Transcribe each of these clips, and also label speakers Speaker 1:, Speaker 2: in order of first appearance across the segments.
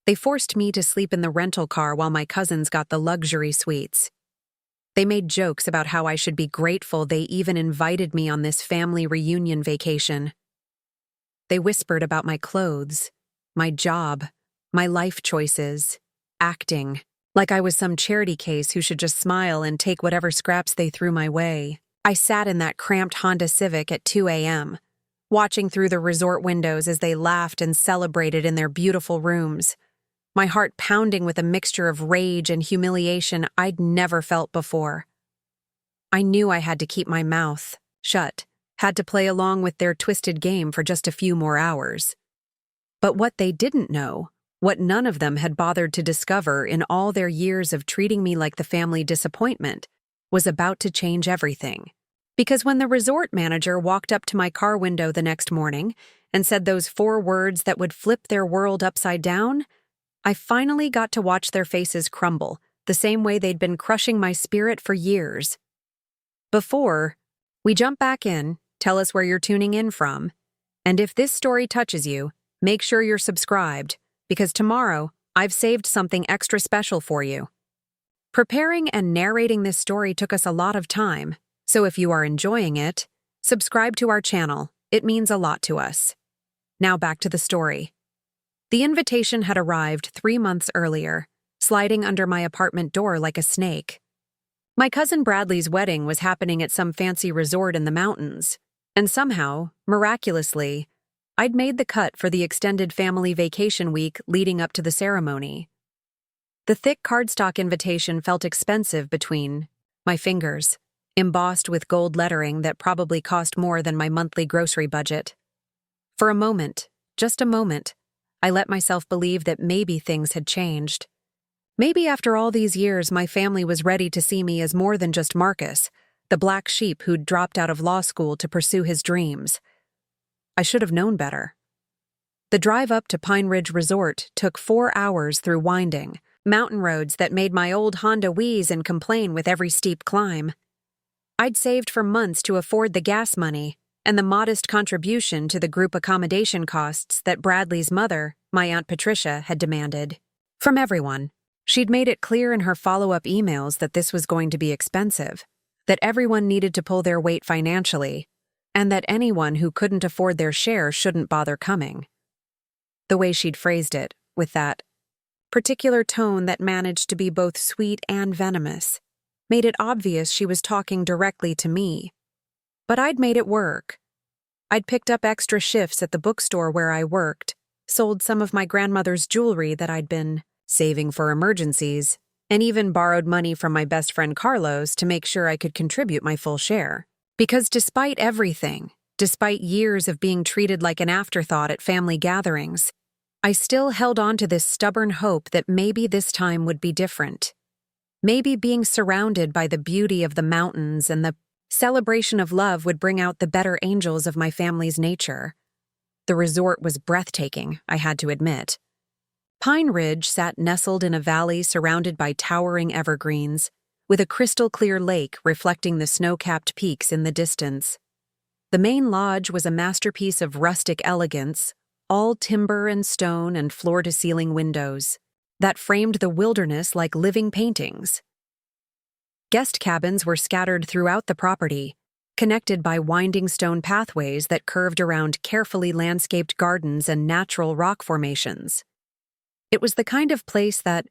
Speaker 1: They forced me to sleep in the rental car while my cousins got the luxury suites. They made jokes about how I should be grateful they even invited me on this family reunion vacation. They whispered about my clothes, my job, my life choices, acting, like I was some charity case who should just smile and take whatever scraps they threw my way. I sat in that cramped Honda Civic at 2 a.m., watching through the resort windows as they laughed and celebrated in their beautiful rooms, my heart pounding with a mixture of rage and humiliation I'd never felt before. I knew I had to keep my mouth shut, had to play along with their twisted game for just a few more hours. But what they didn't know, what none of them had bothered to discover in all their years of treating me like the family disappointment, was about to change everything. Because when the resort manager walked up to my car window the next morning and said those 4 words that would flip their world upside down, I finally got to watch their faces crumble, the same way they'd been crushing my spirit for years. Before we jump back in, tell us where you're tuning in from. And if this story touches you, make sure you're subscribed, because tomorrow I've saved something extra special for you. Preparing and narrating this story took us a lot of time, so if you are enjoying it, subscribe to our channel. It means a lot to us. Now back to the story. The invitation had arrived 3 months earlier, sliding under my apartment door like a snake. My cousin Bradley's wedding was happening at some fancy resort in the mountains, and somehow, miraculously, I'd made the cut for the extended family vacation week leading up to the ceremony. The thick cardstock invitation felt expensive between my fingers, embossed with gold lettering that probably cost more than my monthly grocery budget. For a moment, just a moment, I let myself believe that maybe things had changed. Maybe after all these years, my family was ready to see me as more than just Marcus, the black sheep who'd dropped out of law school to pursue his dreams. I should have known better. The drive up to Pine Ridge Resort took 4 hours through winding mountain roads that made my old Honda wheeze and complain with every steep climb. I'd saved for months to afford the gas money and the modest contribution to the group accommodation costs that Bradley's mother, my Aunt Patricia, had demanded. From everyone, she'd made it clear in her follow-up emails that this was going to be expensive, that everyone needed to pull their weight financially, and that anyone who couldn't afford their share shouldn't bother coming. The way she'd phrased it, with that particular tone that managed to be both sweet and venomous, made it obvious she was talking directly to me. But I'd made it work. I'd picked up extra shifts at the bookstore where I worked, sold some of my grandmother's jewelry that I'd been saving for emergencies, and even borrowed money from my best friend Carlos to make sure I could contribute my full share. Because despite everything, despite years of being treated like an afterthought at family gatherings, I still held on to this stubborn hope that maybe this time would be different. Maybe being surrounded by the beauty of the mountains and the celebration of love would bring out the better angels of my family's nature. The resort was breathtaking, I had to admit. Pine Ridge sat nestled in a valley surrounded by towering evergreens, with a crystal-clear lake reflecting the snow-capped peaks in the distance. The main lodge was a masterpiece of rustic elegance, all timber and stone and floor-to-ceiling windows, that framed the wilderness like living paintings. Guest cabins were scattered throughout the property, connected by winding stone pathways that curved around carefully landscaped gardens and natural rock formations. It was the kind of place that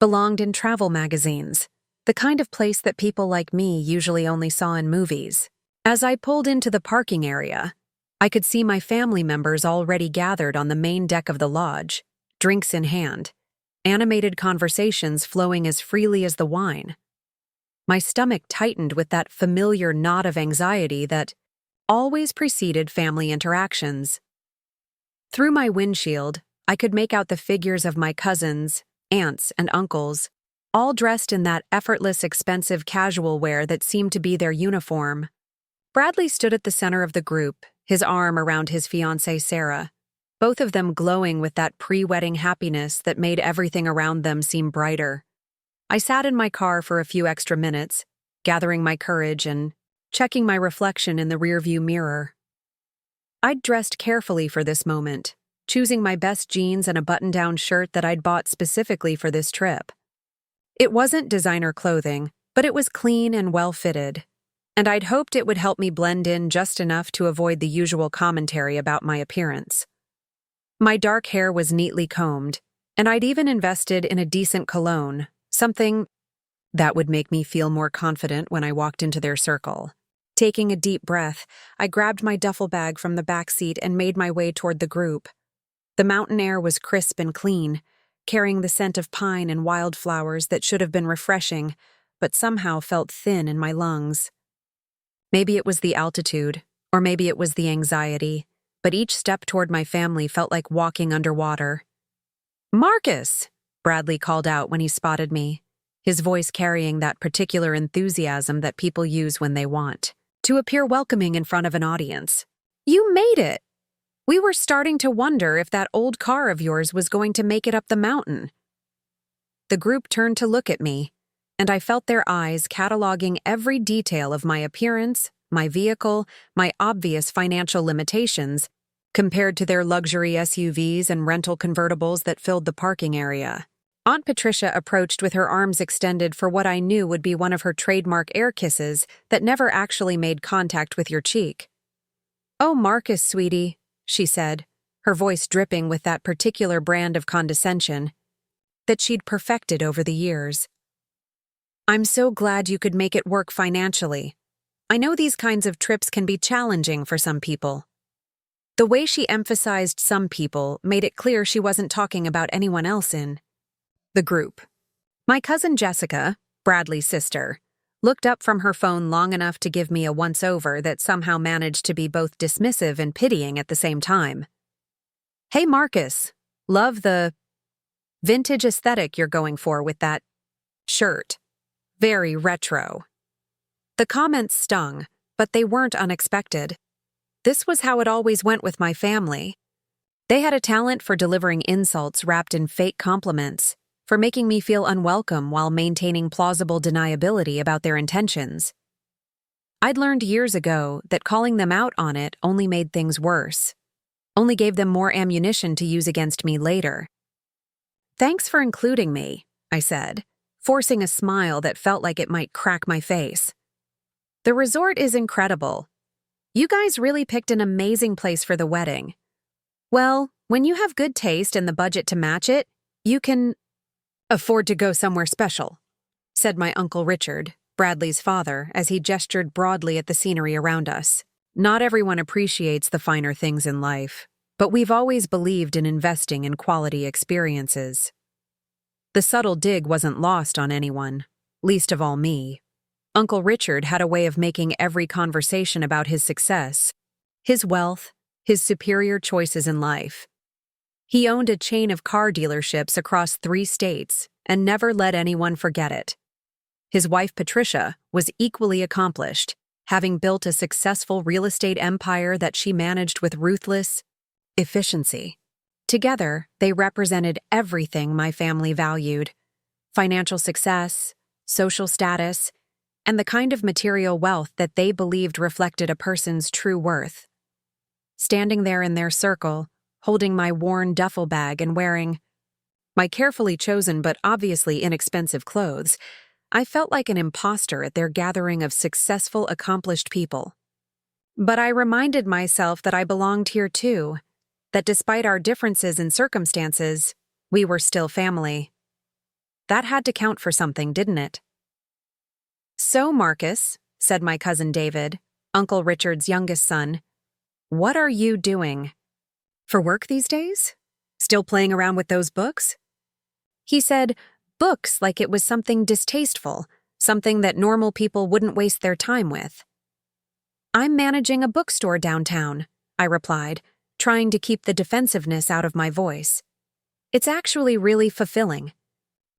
Speaker 1: belonged in travel magazines, the kind of place that people like me usually only saw in movies. As I pulled into the parking area, I could see my family members already gathered on the main deck of the lodge, drinks in hand, animated conversations flowing as freely as the wine. My stomach tightened with that familiar knot of anxiety that always preceded family interactions. Through my windshield, I could make out the figures of my cousins, aunts, and uncles, all dressed in that effortless, expensive casual wear that seemed to be their uniform. Bradley stood at the center of the group, his arm around his fiancée Sarah, both of them glowing with that pre-wedding happiness that made everything around them seem brighter. I sat in my car for a few extra minutes, gathering my courage and checking my reflection in the rearview mirror. I'd dressed carefully for this moment, choosing my best jeans and a button-down shirt that I'd bought specifically for this trip. It wasn't designer clothing, but it was clean and well-fitted, and I'd hoped it would help me blend in just enough to avoid the usual commentary about my appearance. My dark hair was neatly combed, and I'd even invested in a decent cologne, something that would make me feel more confident when I walked into their circle. Taking a deep breath, I grabbed my duffel bag from the back seat and made my way toward the group. The mountain air was crisp and clean, carrying the scent of pine and wildflowers that should have been refreshing, but somehow felt thin in my lungs. Maybe it was the altitude, or maybe it was the anxiety, but each step toward my family felt like walking underwater. "Marcus!" Bradley called out when he spotted me, his voice carrying that particular enthusiasm that people use when they want to appear welcoming in front of an audience. "You made it! We were starting to wonder if that old car of yours was going to make it up the mountain." The group turned to look at me, and I felt their eyes cataloging every detail of my appearance, my vehicle, my obvious financial limitations, compared to their luxury SUVs and rental convertibles that filled the parking area. Aunt Patricia approached with her arms extended for what I knew would be one of her trademark air kisses that never actually made contact with your cheek. "Oh, Marcus, sweetie," she said, her voice dripping with that particular brand of condescension that she'd perfected over the years. "I'm so glad you could make it work financially. I know these kinds of trips can be challenging for some people." The way she emphasized some people made it clear she wasn't talking about anyone else in the group. My cousin Jessica, Bradley's sister, looked up from her phone long enough to give me a once-over that somehow managed to be both dismissive and pitying at the same time. "Hey, Marcus, love the vintage aesthetic you're going for with that shirt. Very retro." The comments stung, but they weren't unexpected. This was how it always went with my family. They had a talent for delivering insults wrapped in fake compliments, for making me feel unwelcome while maintaining plausible deniability about their intentions. I'd learned years ago that calling them out on it only made things worse, only gave them more ammunition to use against me later. "Thanks for including me," I said, forcing a smile that felt like it might crack my face. "The resort is incredible. You guys really picked an amazing place for the wedding. Well, when you have good taste and the budget to match it, you can afford to go somewhere special," said my Uncle Richard, Bradley's father, as he gestured broadly at the scenery around us. "Not everyone appreciates the finer things in life, but we've always believed in investing in quality experiences." The subtle dig wasn't lost on anyone, least of all me. Uncle Richard had a way of making every conversation about his success, his wealth, his superior choices in life. He owned a chain of car dealerships across 3 states and never let anyone forget it. His wife Patricia was equally accomplished, having built a successful real estate empire that she managed with ruthless efficiency. Together, they represented everything my family valued: financial success, social status, and the kind of material wealth that they believed reflected a person's true worth. Standing there in their circle, holding my worn duffel bag and wearing my carefully chosen but obviously inexpensive clothes, I felt like an imposter at their gathering of successful, accomplished people. But I reminded myself that I belonged here too, that despite our differences in circumstances, we were still family. That had to count for something, didn't it? "So, Marcus," said my cousin David, Uncle Richard's youngest son, "what are you doing for work these days? Still playing around with those books?" He said books like it was something distasteful, something that normal people wouldn't waste their time with. "I'm managing a bookstore downtown," I replied, trying to keep the defensiveness out of my voice. "It's actually really fulfilling.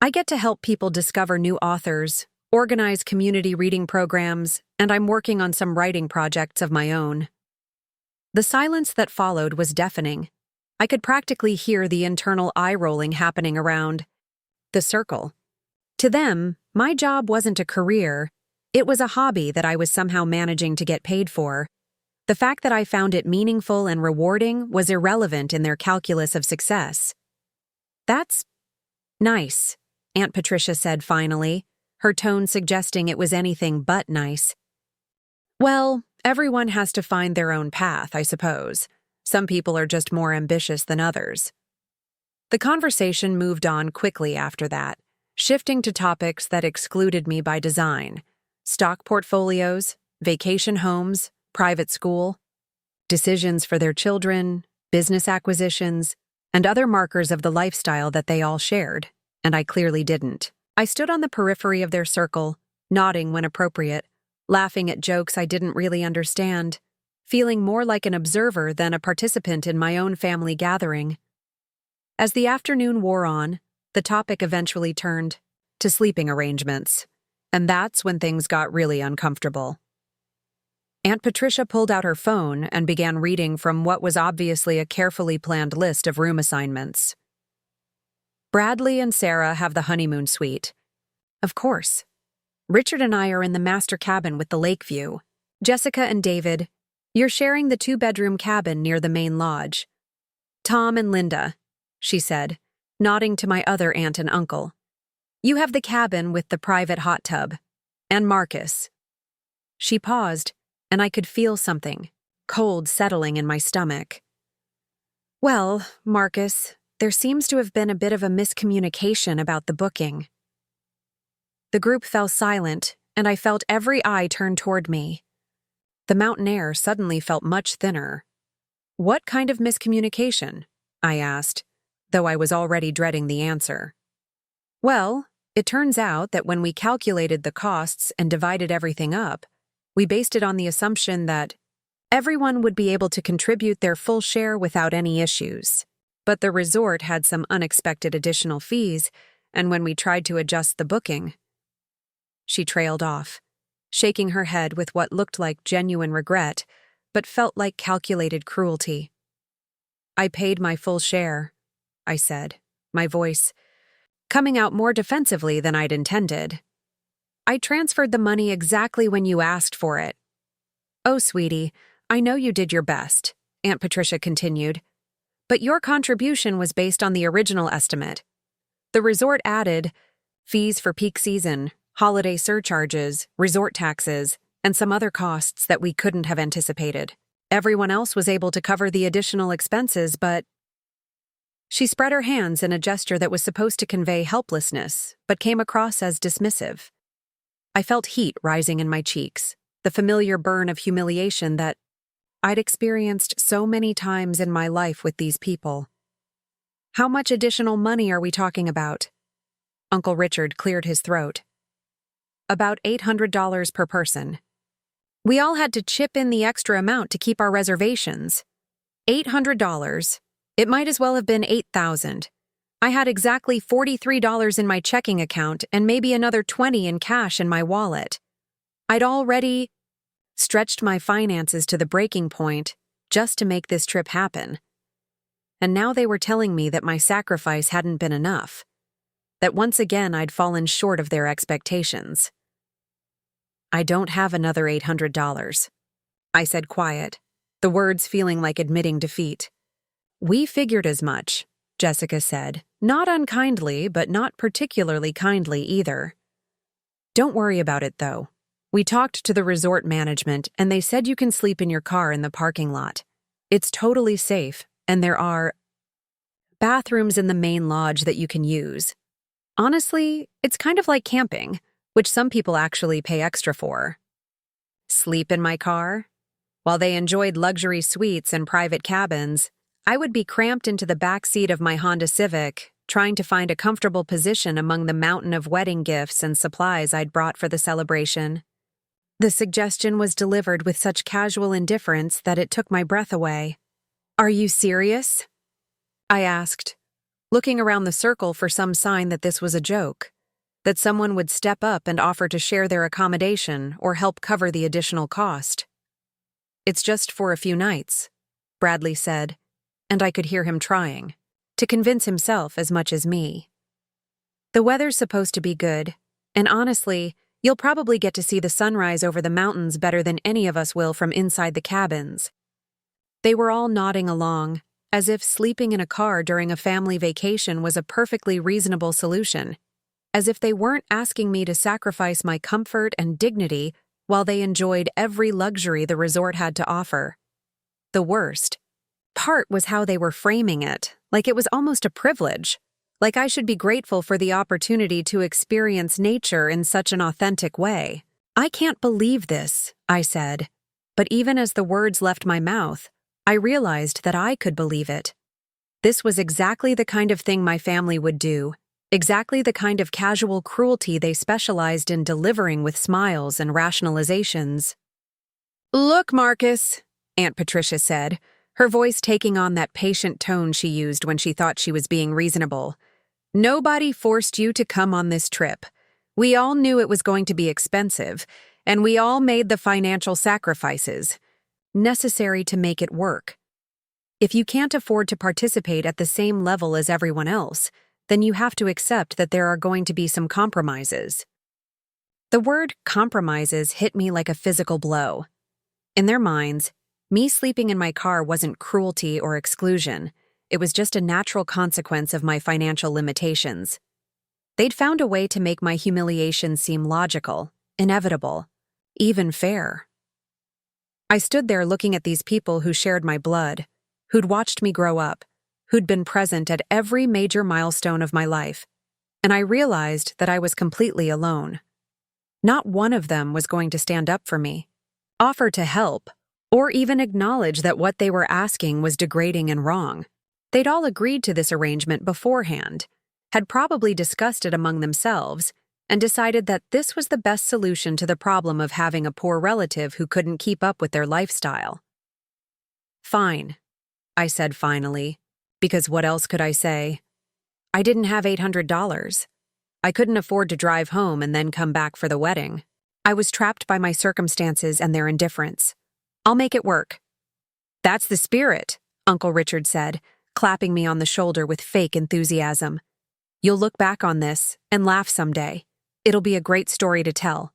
Speaker 1: I get to help people discover new authors, organize community reading programs, and I'm working on some writing projects of my own." The silence that followed was deafening. I could practically hear the internal eye-rolling happening around the circle. To them, my job wasn't a career, it was a hobby that I was somehow managing to get paid for. The fact that I found it meaningful and rewarding was irrelevant in their calculus of success. "That's nice," Aunt Patricia said finally, her tone suggesting it was anything but nice. "Well, everyone has to find their own path, I suppose. Some people are just more ambitious than others." The conversation moved on quickly after that, shifting to topics that excluded me by design: stock portfolios, vacation homes, private school, decisions for their children, business acquisitions, and other markers of the lifestyle that they all shared, and I clearly didn't. I stood on the periphery of their circle, nodding when appropriate, laughing at jokes I didn't really understand, feeling more like an observer than a participant in my own family gathering. As the afternoon wore on, the topic eventually turned to sleeping arrangements, and that's when things got really uncomfortable. Aunt Patricia pulled out her phone and began reading from what was obviously a carefully planned list of room assignments. "Bradley and Sarah have the honeymoon suite. Of course. Richard and I are in the master cabin with the lake view. Jessica and David, you're sharing the 2-bedroom cabin near the main lodge. Tom and Linda," she said, nodding to my other aunt and uncle, "you have the cabin with the private hot tub. And Marcus." She paused, and I could feel something cold settling in my stomach. "Well, Marcus, there seems to have been a bit of a miscommunication about the booking." The group fell silent, and I felt every eye turn toward me. The mountain air suddenly felt much thinner. "What kind of miscommunication?" I asked, though I was already dreading the answer. "Well, it turns out that when we calculated the costs and divided everything up, we based it on the assumption that everyone would be able to contribute their full share without any issues. But the resort had some unexpected additional fees, and when we tried to adjust the booking..." She trailed off, shaking her head with what looked like genuine regret, but felt like calculated cruelty. "I paid my full share," I said, my voice coming out more defensively than I'd intended. "I transferred the money exactly when you asked for it." "Oh, sweetie, I know you did your best," Aunt Patricia continued, "but your contribution was based on the original estimate. The resort added fees for peak season, holiday surcharges, resort taxes, and some other costs that we couldn't have anticipated. Everyone else was able to cover the additional expenses, but..." She spread her hands in a gesture that was supposed to convey helplessness, but came across as dismissive. I felt heat rising in my cheeks, the familiar burn of humiliation that I'd experienced so many times in my life with these people. "How much additional money are we talking about?" Uncle Richard cleared his throat. "About $800 per person. We all had to chip in the extra amount to keep our reservations. $800. It might as well have been $8,000. I had exactly $43 in my checking account and maybe another $20 in cash in my wallet. I'd already stretched my finances to the breaking point just to make this trip happen. And now they were telling me that my sacrifice hadn't been enough, that once again I'd fallen short of their expectations. "I don't have another $800, I said quiet, the words feeling like admitting defeat. "We figured as much," Jessica said, not unkindly, but not particularly kindly either. "Don't worry about it, though. We talked to the resort management, and they said you can sleep in your car in the parking lot. It's totally safe, and there are bathrooms in the main lodge that you can use. Honestly, it's kind of like camping, which some people actually pay extra for." Sleep in my car? While they enjoyed luxury suites and private cabins, I would be cramped into the back seat of my Honda Civic, trying to find a comfortable position among the mountain of wedding gifts and supplies I'd brought for the celebration. The suggestion was delivered with such casual indifference that it took my breath away. "Are you serious?" I asked, looking around the circle for some sign that this was a joke, that someone would step up and offer to share their accommodation or help cover the additional cost. "It's just for a few nights," Bradley said, and I could hear him trying to convince himself as much as me. "The weather's supposed to be good, and honestly, You'll probably get to see the sunrise over the mountains better than any of us will from inside the cabins." They were all nodding along, as if sleeping in a car during a family vacation was a perfectly reasonable solution, as if they weren't asking me to sacrifice my comfort and dignity while they enjoyed every luxury the resort had to offer. The worst part was how they were framing it, like it was almost a privilege, like I should be grateful for the opportunity to experience nature in such an authentic way. "I can't believe this," I said, but even as the words left my mouth, I realized that I could believe it. This was exactly the kind of thing my family would do, exactly the kind of casual cruelty they specialized in delivering with smiles and rationalizations. "Look, Marcus," Aunt Patricia said, her voice taking on that patient tone she used when she thought she was being reasonable. "Nobody forced you to come on this trip. We all knew it was going to be expensive, and we all made the financial sacrifices necessary to make it work. If you can't afford to participate at the same level as everyone else, then you have to accept that there are going to be some compromises." The word compromises hit me like a physical blow. In their minds, me sleeping in my car wasn't cruelty or exclusion. It was just a natural consequence of my financial limitations. They'd found a way to make my humiliation seem logical, inevitable, even fair. I stood there looking at these people who shared my blood, who'd watched me grow up, who'd been present at every major milestone of my life, and I realized that I was completely alone. Not one of them was going to stand up for me, offer to help, or even acknowledge that what they were asking was degrading and wrong. They'd all agreed to this arrangement beforehand, had probably discussed it among themselves, and decided that this was the best solution to the problem of having a poor relative who couldn't keep up with their lifestyle. "Fine," I said finally, because what else could I say? I didn't have $800. I couldn't afford to drive home and then come back for the wedding. I was trapped by my circumstances and their indifference. "I'll make it work." "That's the spirit," Uncle Richard said, clapping me on the shoulder with fake enthusiasm. "You'll look back on this and laugh someday. It'll be a great story to tell."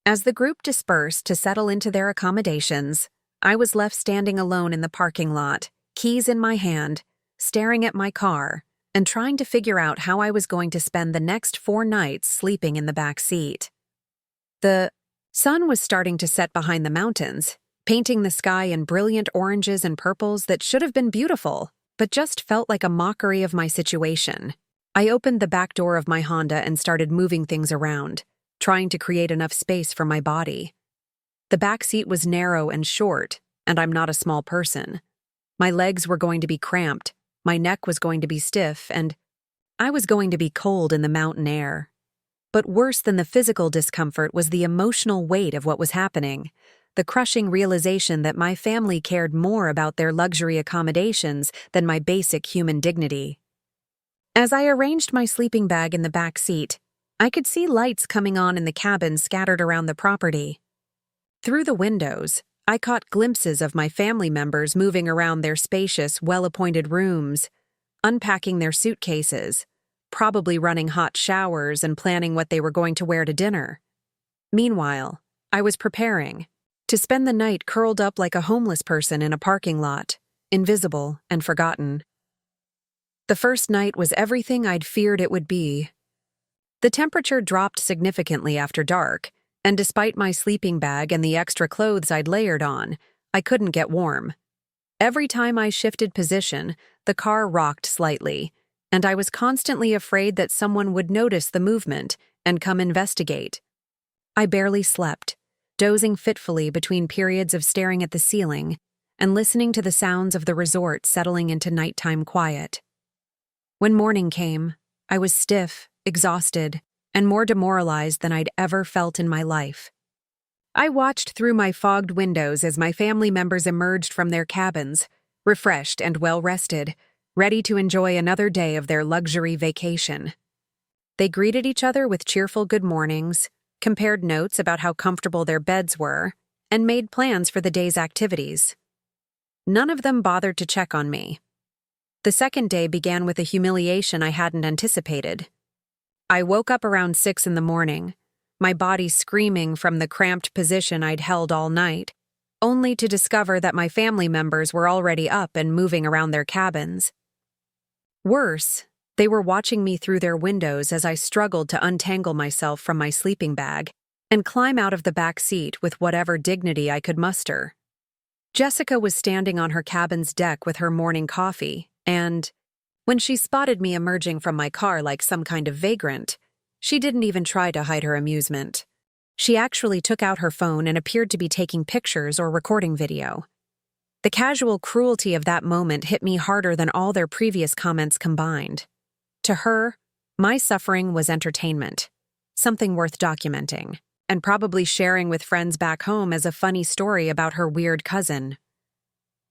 Speaker 1: As the group dispersed to settle into their accommodations, I was left standing alone in the parking lot, keys in my hand, staring at my car, and trying to figure out how I was going to spend the next 4 nights sleeping in the back seat. The sun was starting to set behind the mountains, painting the sky in brilliant oranges and purples that should have been beautiful, but just felt like a mockery of my situation. I opened the back door of my Honda and started moving things around, trying to create enough space for my body. The back seat was narrow and short, and I'm not a small person. My legs were going to be cramped, my neck was going to be stiff, and I was going to be cold in the mountain air. But worse than the physical discomfort was the emotional weight of what was happening, the crushing realization that my family cared more about their luxury accommodations than my basic human dignity. As I arranged my sleeping bag in the back seat, I could see lights coming on in the cabin scattered around the property. Through the windows, I caught glimpses of my family members moving around their spacious, well-appointed rooms, unpacking their suitcases, probably running hot showers and planning what they were going to wear to dinner. Meanwhile, I was preparing to spend the night curled up like a homeless person in a parking lot, invisible and forgotten. The first night was everything I'd feared it would be. The temperature dropped significantly after dark, and despite my sleeping bag and the extra clothes I'd layered on, I couldn't get warm. Every time I shifted position, the car rocked slightly, and I was constantly afraid that someone would notice the movement and come investigate. I barely slept, dozing fitfully between periods of staring at the ceiling and listening to the sounds of the resort settling into nighttime quiet. When morning came, I was stiff, exhausted, and more demoralized than I'd ever felt in my life. I watched through my fogged windows as my family members emerged from their cabins, refreshed and well-rested, ready to enjoy another day of their luxury vacation. They greeted each other with cheerful good mornings, compared notes about how comfortable their beds were, and made plans for the day's activities. None of them bothered to check on me. The second day began with a humiliation I hadn't anticipated. I woke up around 6 in the morning, my body screaming from the cramped position I'd held all night, only to discover that my family members were already up and moving around their cabins. Worse, they were watching me through their windows as I struggled to untangle myself from my sleeping bag and climb out of the back seat with whatever dignity I could muster. Jessica was standing on her cabin's deck with her morning coffee, and when she spotted me emerging from my car like some kind of vagrant, she didn't even try to hide her amusement. She actually took out her phone and appeared to be taking pictures or recording video. The casual cruelty of that moment hit me harder than all their previous comments combined. To her, my suffering was entertainment, something worth documenting, and probably sharing with friends back home as a funny story about her weird cousin.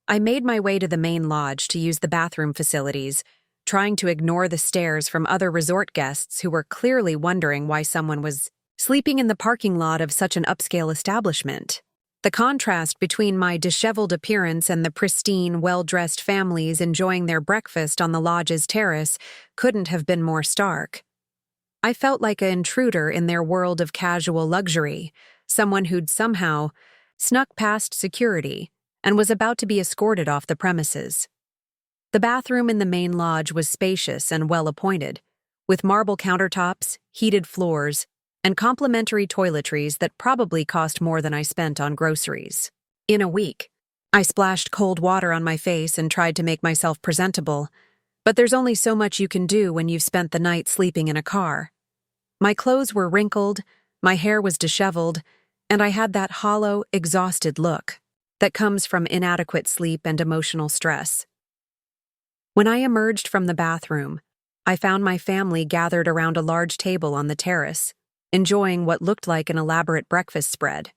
Speaker 1: I made my way to the main lodge to use the bathroom facilities, trying to ignore the stares from other resort guests who were clearly wondering why someone was sleeping in the parking lot of such an upscale establishment. The contrast between my disheveled appearance and the pristine, well-dressed families enjoying their breakfast on the lodge's terrace couldn't have been more stark. I felt like an intruder in their world of casual luxury, someone who'd somehow snuck past security and was about to be escorted off the premises. The bathroom in the main lodge was spacious and well-appointed, with marble countertops, heated floors, and complimentary toiletries that probably cost more than I spent on groceries. In a week, I splashed cold water on my face and tried to make myself presentable, but there's only so much you can do when you've spent the night sleeping in a car. My clothes were wrinkled, my hair was disheveled, and I had that hollow, exhausted look that comes from inadequate sleep and emotional stress. When I emerged from the bathroom, I found my family gathered around a large table on the terrace, enjoying what looked like an elaborate breakfast spread.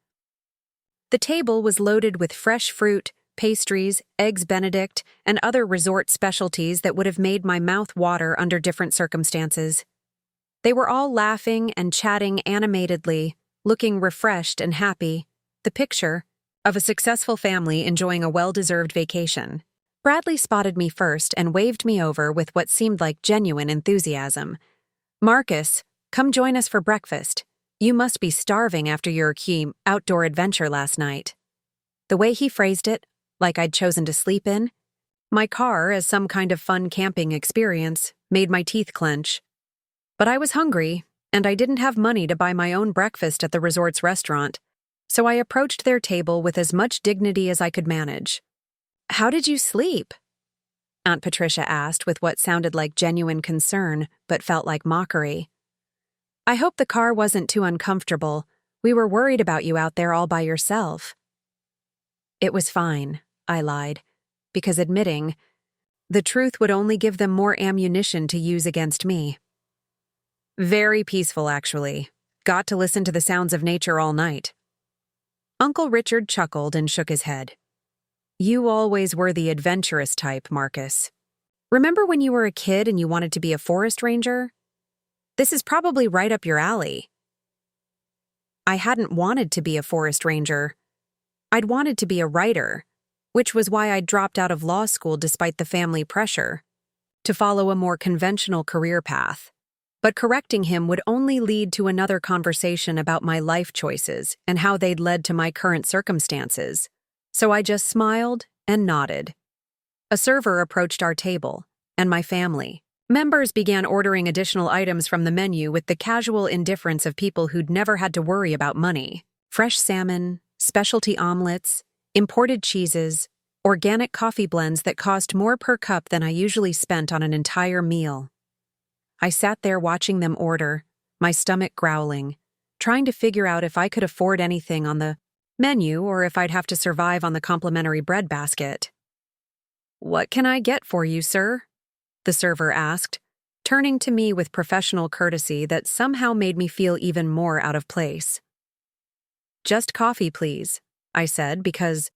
Speaker 1: The table was loaded with fresh fruit, pastries, eggs Benedict, and other resort specialties that would have made my mouth water under different circumstances. They were all laughing and chatting animatedly, looking refreshed and happy, the picture of a successful family enjoying a well-deserved vacation. Bradley spotted me first and waved me over with what seemed like genuine enthusiasm. "Marcus, come join us for breakfast. You must be starving after your outdoor adventure last night." The way he phrased it, like I'd chosen to sleep in my car as some kind of fun camping experience, made my teeth clench. But I was hungry, and I didn't have money to buy my own breakfast at the resort's restaurant, so I approached their table with as much dignity as I could manage. "How did you sleep?" Aunt Patricia asked with what sounded like genuine concern, but felt like mockery. "I hope the car wasn't too uncomfortable. We were worried about you out there all by yourself." "It was fine," I lied, because admitting the truth would only give them more ammunition to use against me. "Very peaceful, actually. Got to listen to the sounds of nature all night." Uncle Richard chuckled and shook his head. "You always were the adventurous type, Marcus. Remember when you were a kid and you wanted to be a forest ranger? This is probably right up your alley." I hadn't wanted to be a forest ranger. I'd wanted to be a writer, which was why I'd dropped out of law school despite the family pressure, to follow a more conventional career path. But correcting him would only lead to another conversation about my life choices and how they'd led to my current circumstances. So I just smiled and nodded. A server approached our table, and my family members began ordering additional items from the menu with the casual indifference of people who'd never had to worry about money. Fresh salmon, specialty omelets, imported cheeses, organic coffee blends that cost more per cup than I usually spent on an entire meal. I sat there watching them order, my stomach growling, trying to figure out if I could afford anything on the menu or if I'd have to survive on the complimentary bread basket. "What can I get for you, sir?" the server asked, turning to me with professional courtesy that somehow made me feel even more out of place. "Just coffee, please," I said, because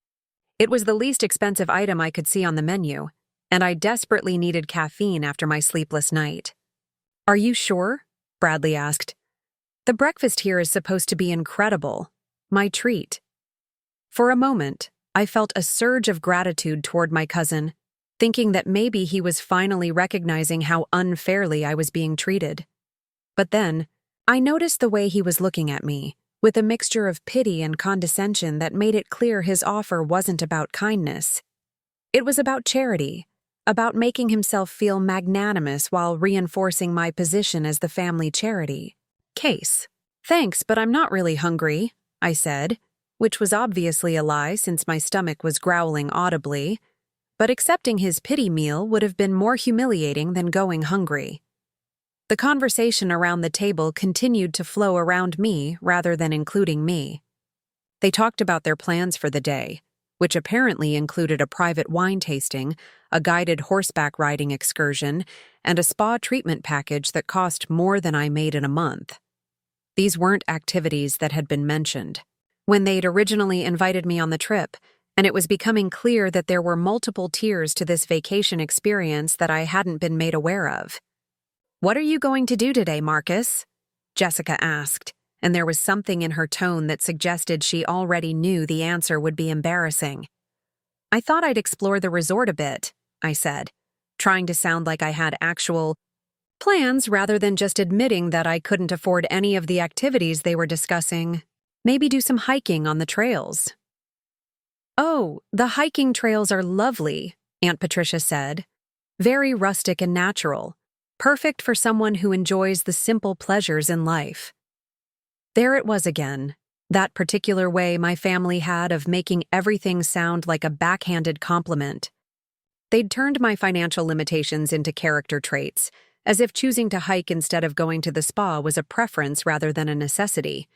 Speaker 1: it was the least expensive item I could see on the menu, and I desperately needed caffeine after my sleepless night. "Are you sure?" Bradley asked. "The breakfast here is supposed to be incredible. My treat." For a moment, I felt a surge of gratitude toward my cousin, thinking that maybe he was finally recognizing how unfairly I was being treated. But then, I noticed the way he was looking at me, with a mixture of pity and condescension that made it clear his offer wasn't about kindness. It was about charity, about making himself feel magnanimous while reinforcing my position as the family charity. Case. "Thanks, but I'm not really hungry," I said, which was obviously a lie since my stomach was growling audibly, but accepting his pity meal would have been more humiliating than going hungry. The conversation around the table continued to flow around me rather than including me. They talked about their plans for the day, which apparently included a private wine tasting, a guided horseback riding excursion, and a spa treatment package that cost more than I made in a month. These weren't activities that had been mentioned when they'd originally invited me on the trip, and it was becoming clear that there were multiple tiers to this vacation experience that I hadn't been made aware of. "What are you going to do today, Marcus?" Jessica asked, and there was something in her tone that suggested she already knew the answer would be embarrassing. "I thought I'd explore the resort a bit," I said, trying to sound like I had actual plans rather than just admitting that I couldn't afford any of the activities they were discussing. "Maybe do some hiking on the trails." "Oh, the hiking trails are lovely," Aunt Patricia said. "Very rustic and natural. Perfect for someone who enjoys the simple pleasures in life." There it was again, that particular way my family had of making everything sound like a backhanded compliment. They'd turned my financial limitations into character traits, as if choosing to hike instead of going to the spa was a preference rather than a necessity.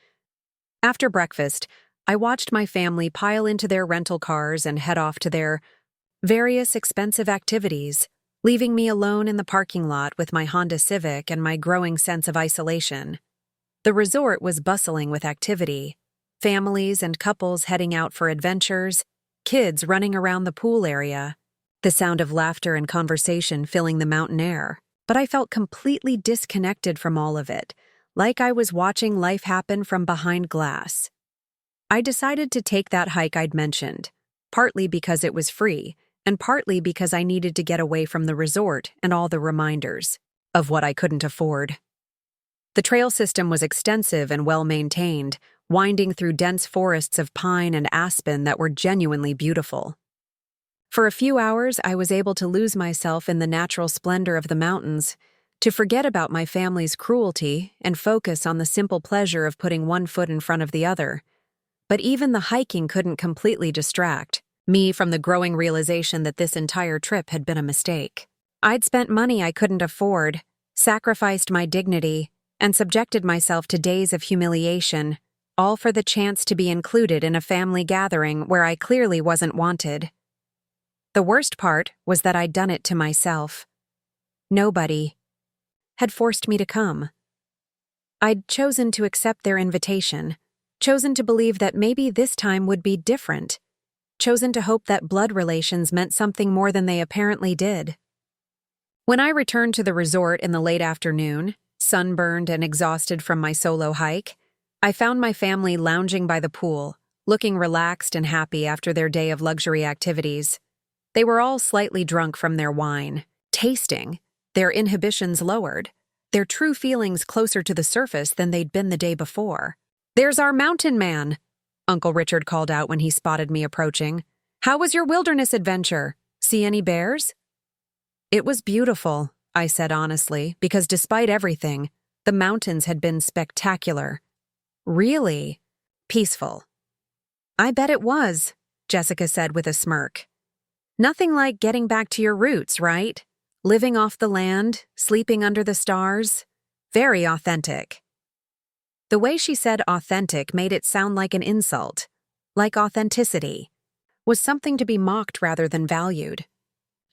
Speaker 1: After breakfast, I watched my family pile into their rental cars and head off to their various expensive activities, leaving me alone in the parking lot with my Honda Civic and my growing sense of isolation. The resort was bustling with activity, families and couples heading out for adventures, kids running around the pool area, the sound of laughter and conversation filling the mountain air. But I felt completely disconnected from all of it, like I was watching life happen from behind glass. I decided to take that hike I'd mentioned, partly because it was free, and partly because I needed to get away from the resort and all the reminders of what I couldn't afford. The trail system was extensive and well-maintained, winding through dense forests of pine and aspen that were genuinely beautiful. For a few hours, I was able to lose myself in the natural splendor of the mountains, to forget about my family's cruelty and focus on the simple pleasure of putting one foot in front of the other. But even the hiking couldn't completely distract me from the growing realization that this entire trip had been a mistake. I'd spent money I couldn't afford, sacrificed my dignity, and subjected myself to days of humiliation, all for the chance to be included in a family gathering where I clearly wasn't wanted. The worst part was that I'd done it to myself. Nobody had forced me to come. I'd chosen to accept their invitation, chosen to believe that maybe this time would be different, chosen to hope that blood relations meant something more than they apparently did. When I returned to the resort in the late afternoon, sunburned and exhausted from my solo hike, I found my family lounging by the pool, looking relaxed and happy after their day of luxury activities. They were all slightly drunk from their wine, tasting, their inhibitions lowered, their true feelings closer to the surface than they'd been the day before. "There's our mountain man," Uncle Richard called out when he spotted me approaching. "How was your wilderness adventure? See any bears?" "It was beautiful," I said honestly, because despite everything, the mountains had been spectacular. "Really? Peaceful." "I bet it was," Jessica said with a smirk. "Nothing like getting back to your roots, right? Living off the land, sleeping under the stars. Very authentic." The way she said authentic made it sound like an insult, like authenticity was something to be mocked rather than valued.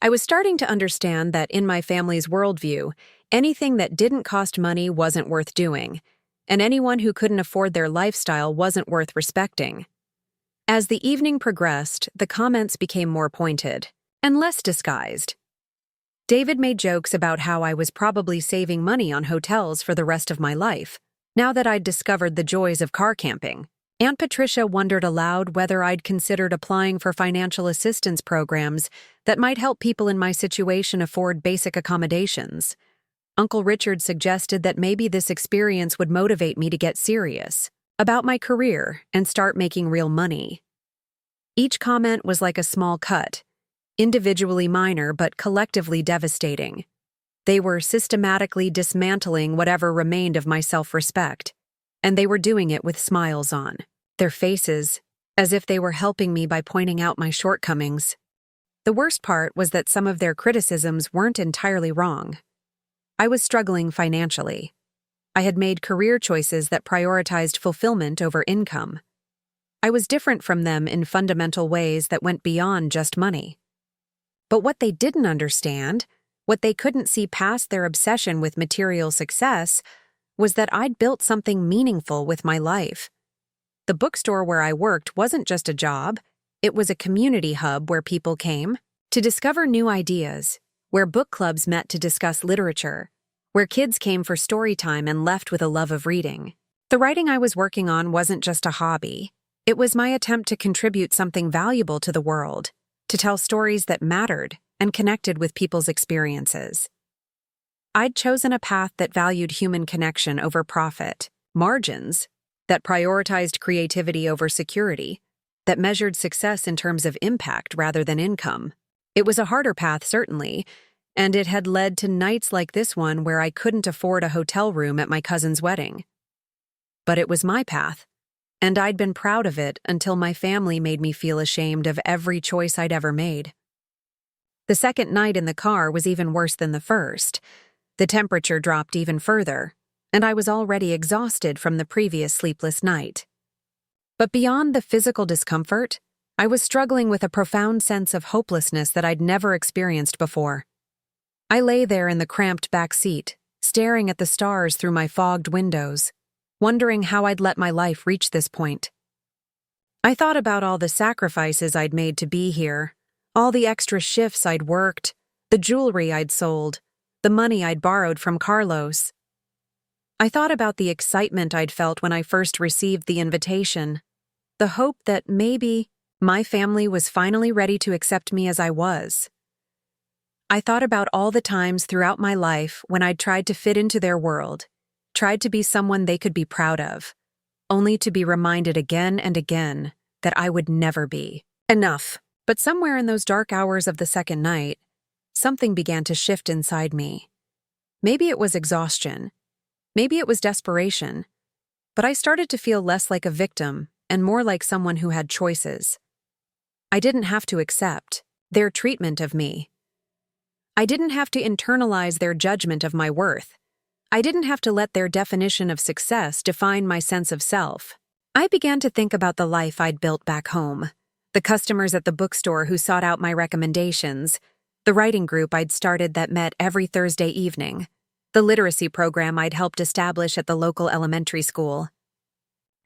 Speaker 1: I was starting to understand that in my family's worldview, anything that didn't cost money wasn't worth doing, and anyone who couldn't afford their lifestyle wasn't worth respecting. As the evening progressed, the comments became more pointed and less disguised. David made jokes about how I was probably saving money on hotels for the rest of my life, now that I'd discovered the joys of car camping. Aunt Patricia wondered aloud whether I'd considered applying for financial assistance programs that might help people in my situation afford basic accommodations. Uncle Richard suggested that maybe this experience would motivate me to get serious about my career and start making real money. Each comment was like a small cut, individually minor but collectively devastating. They were systematically dismantling whatever remained of my self-respect, and they were doing it with smiles on their faces, as if they were helping me by pointing out my shortcomings. The worst part was that some of their criticisms weren't entirely wrong. I was struggling financially. I had made career choices that prioritized fulfillment over income. I was different from them in fundamental ways that went beyond just money. But what they didn't understand, what they couldn't see past their obsession with material success, was that I'd built something meaningful with my life. The bookstore where I worked wasn't just a job, it was a community hub where people came to discover new ideas, where book clubs met to discuss literature, where kids came for story time and left with a love of reading. The writing I was working on wasn't just a hobby. It was my attempt to contribute something valuable to the world, to tell stories that mattered and connected with people's experiences. I'd chosen a path that valued human connection over profit, margins, that prioritized creativity over security, that measured success in terms of impact rather than income. It was a harder path, certainly, and it had led to nights like this one where I couldn't afford a hotel room at my cousin's wedding. But it was my path, and I'd been proud of it until my family made me feel ashamed of every choice I'd ever made. The second night in the car was even worse than the first. The temperature dropped even further, and I was already exhausted from the previous sleepless night. But beyond the physical discomfort, I was struggling with a profound sense of hopelessness that I'd never experienced before. I lay there in the cramped back seat, staring at the stars through my fogged windows, wondering how I'd let my life reach this point. I thought about all the sacrifices I'd made to be here, all the extra shifts I'd worked, the jewelry I'd sold, the money I'd borrowed from Carlos. I thought about the excitement I'd felt when I first received the invitation, the hope that maybe my family was finally ready to accept me as I was. I thought about all the times throughout my life when I'd tried to fit into their world, tried to be someone they could be proud of, only to be reminded again and again that I would never be enough. But somewhere in those dark hours of the second night, something began to shift inside me. Maybe it was exhaustion. Maybe it was desperation. But I started to feel less like a victim and more like someone who had choices. I didn't have to accept their treatment of me. I didn't have to internalize their judgment of my worth. I didn't have to let their definition of success define my sense of self. I began to think about the life I'd built back home, the customers at the bookstore who sought out my recommendations, the writing group I'd started that met every Thursday evening, the literacy program I'd helped establish at the local elementary school.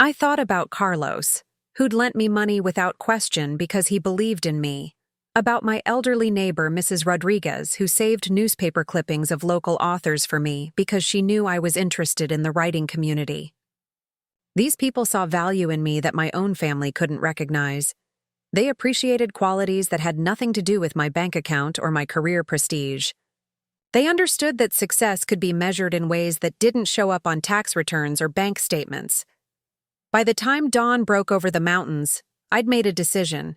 Speaker 1: I thought about Carlos, who'd lent me money without question because he believed in me, about my elderly neighbor, Mrs. Rodriguez, who saved newspaper clippings of local authors for me because she knew I was interested in the writing community. These people saw value in me that my own family couldn't recognize. They appreciated qualities that had nothing to do with my bank account or my career prestige. They understood that success could be measured in ways that didn't show up on tax returns or bank statements. By the time dawn broke over the mountains, I'd made a decision.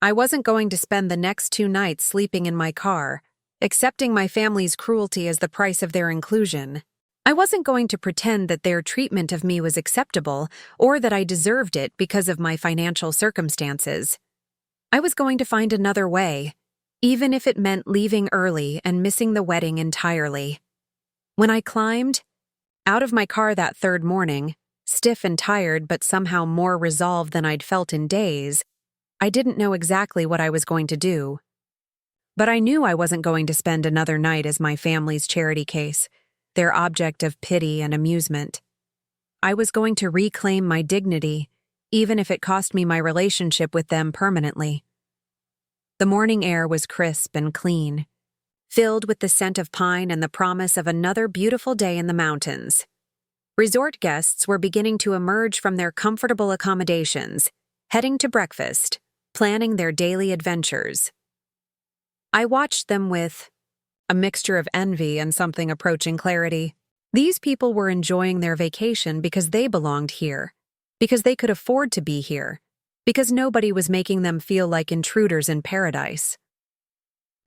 Speaker 1: I wasn't going to spend the next 2 nights sleeping in my car, accepting my family's cruelty as the price of their inclusion. I wasn't going to pretend that their treatment of me was acceptable or that I deserved it because of my financial circumstances. I was going to find another way, even if it meant leaving early and missing the wedding entirely. When I climbed out of my car that third morning, stiff and tired but somehow more resolved than I'd felt in days, I didn't know exactly what I was going to do. But I knew I wasn't going to spend another night as my family's charity case, their object of pity and amusement. I was going to reclaim my dignity, even if it cost me my relationship with them permanently. The morning air was crisp and clean, filled with the scent of pine and the promise of another beautiful day in the mountains. Resort guests were beginning to emerge from their comfortable accommodations, heading to breakfast, planning their daily adventures. I watched them with a mixture of envy and something approaching clarity. These people were enjoying their vacation because they belonged here, because they could afford to be here, because nobody was making them feel like intruders in paradise.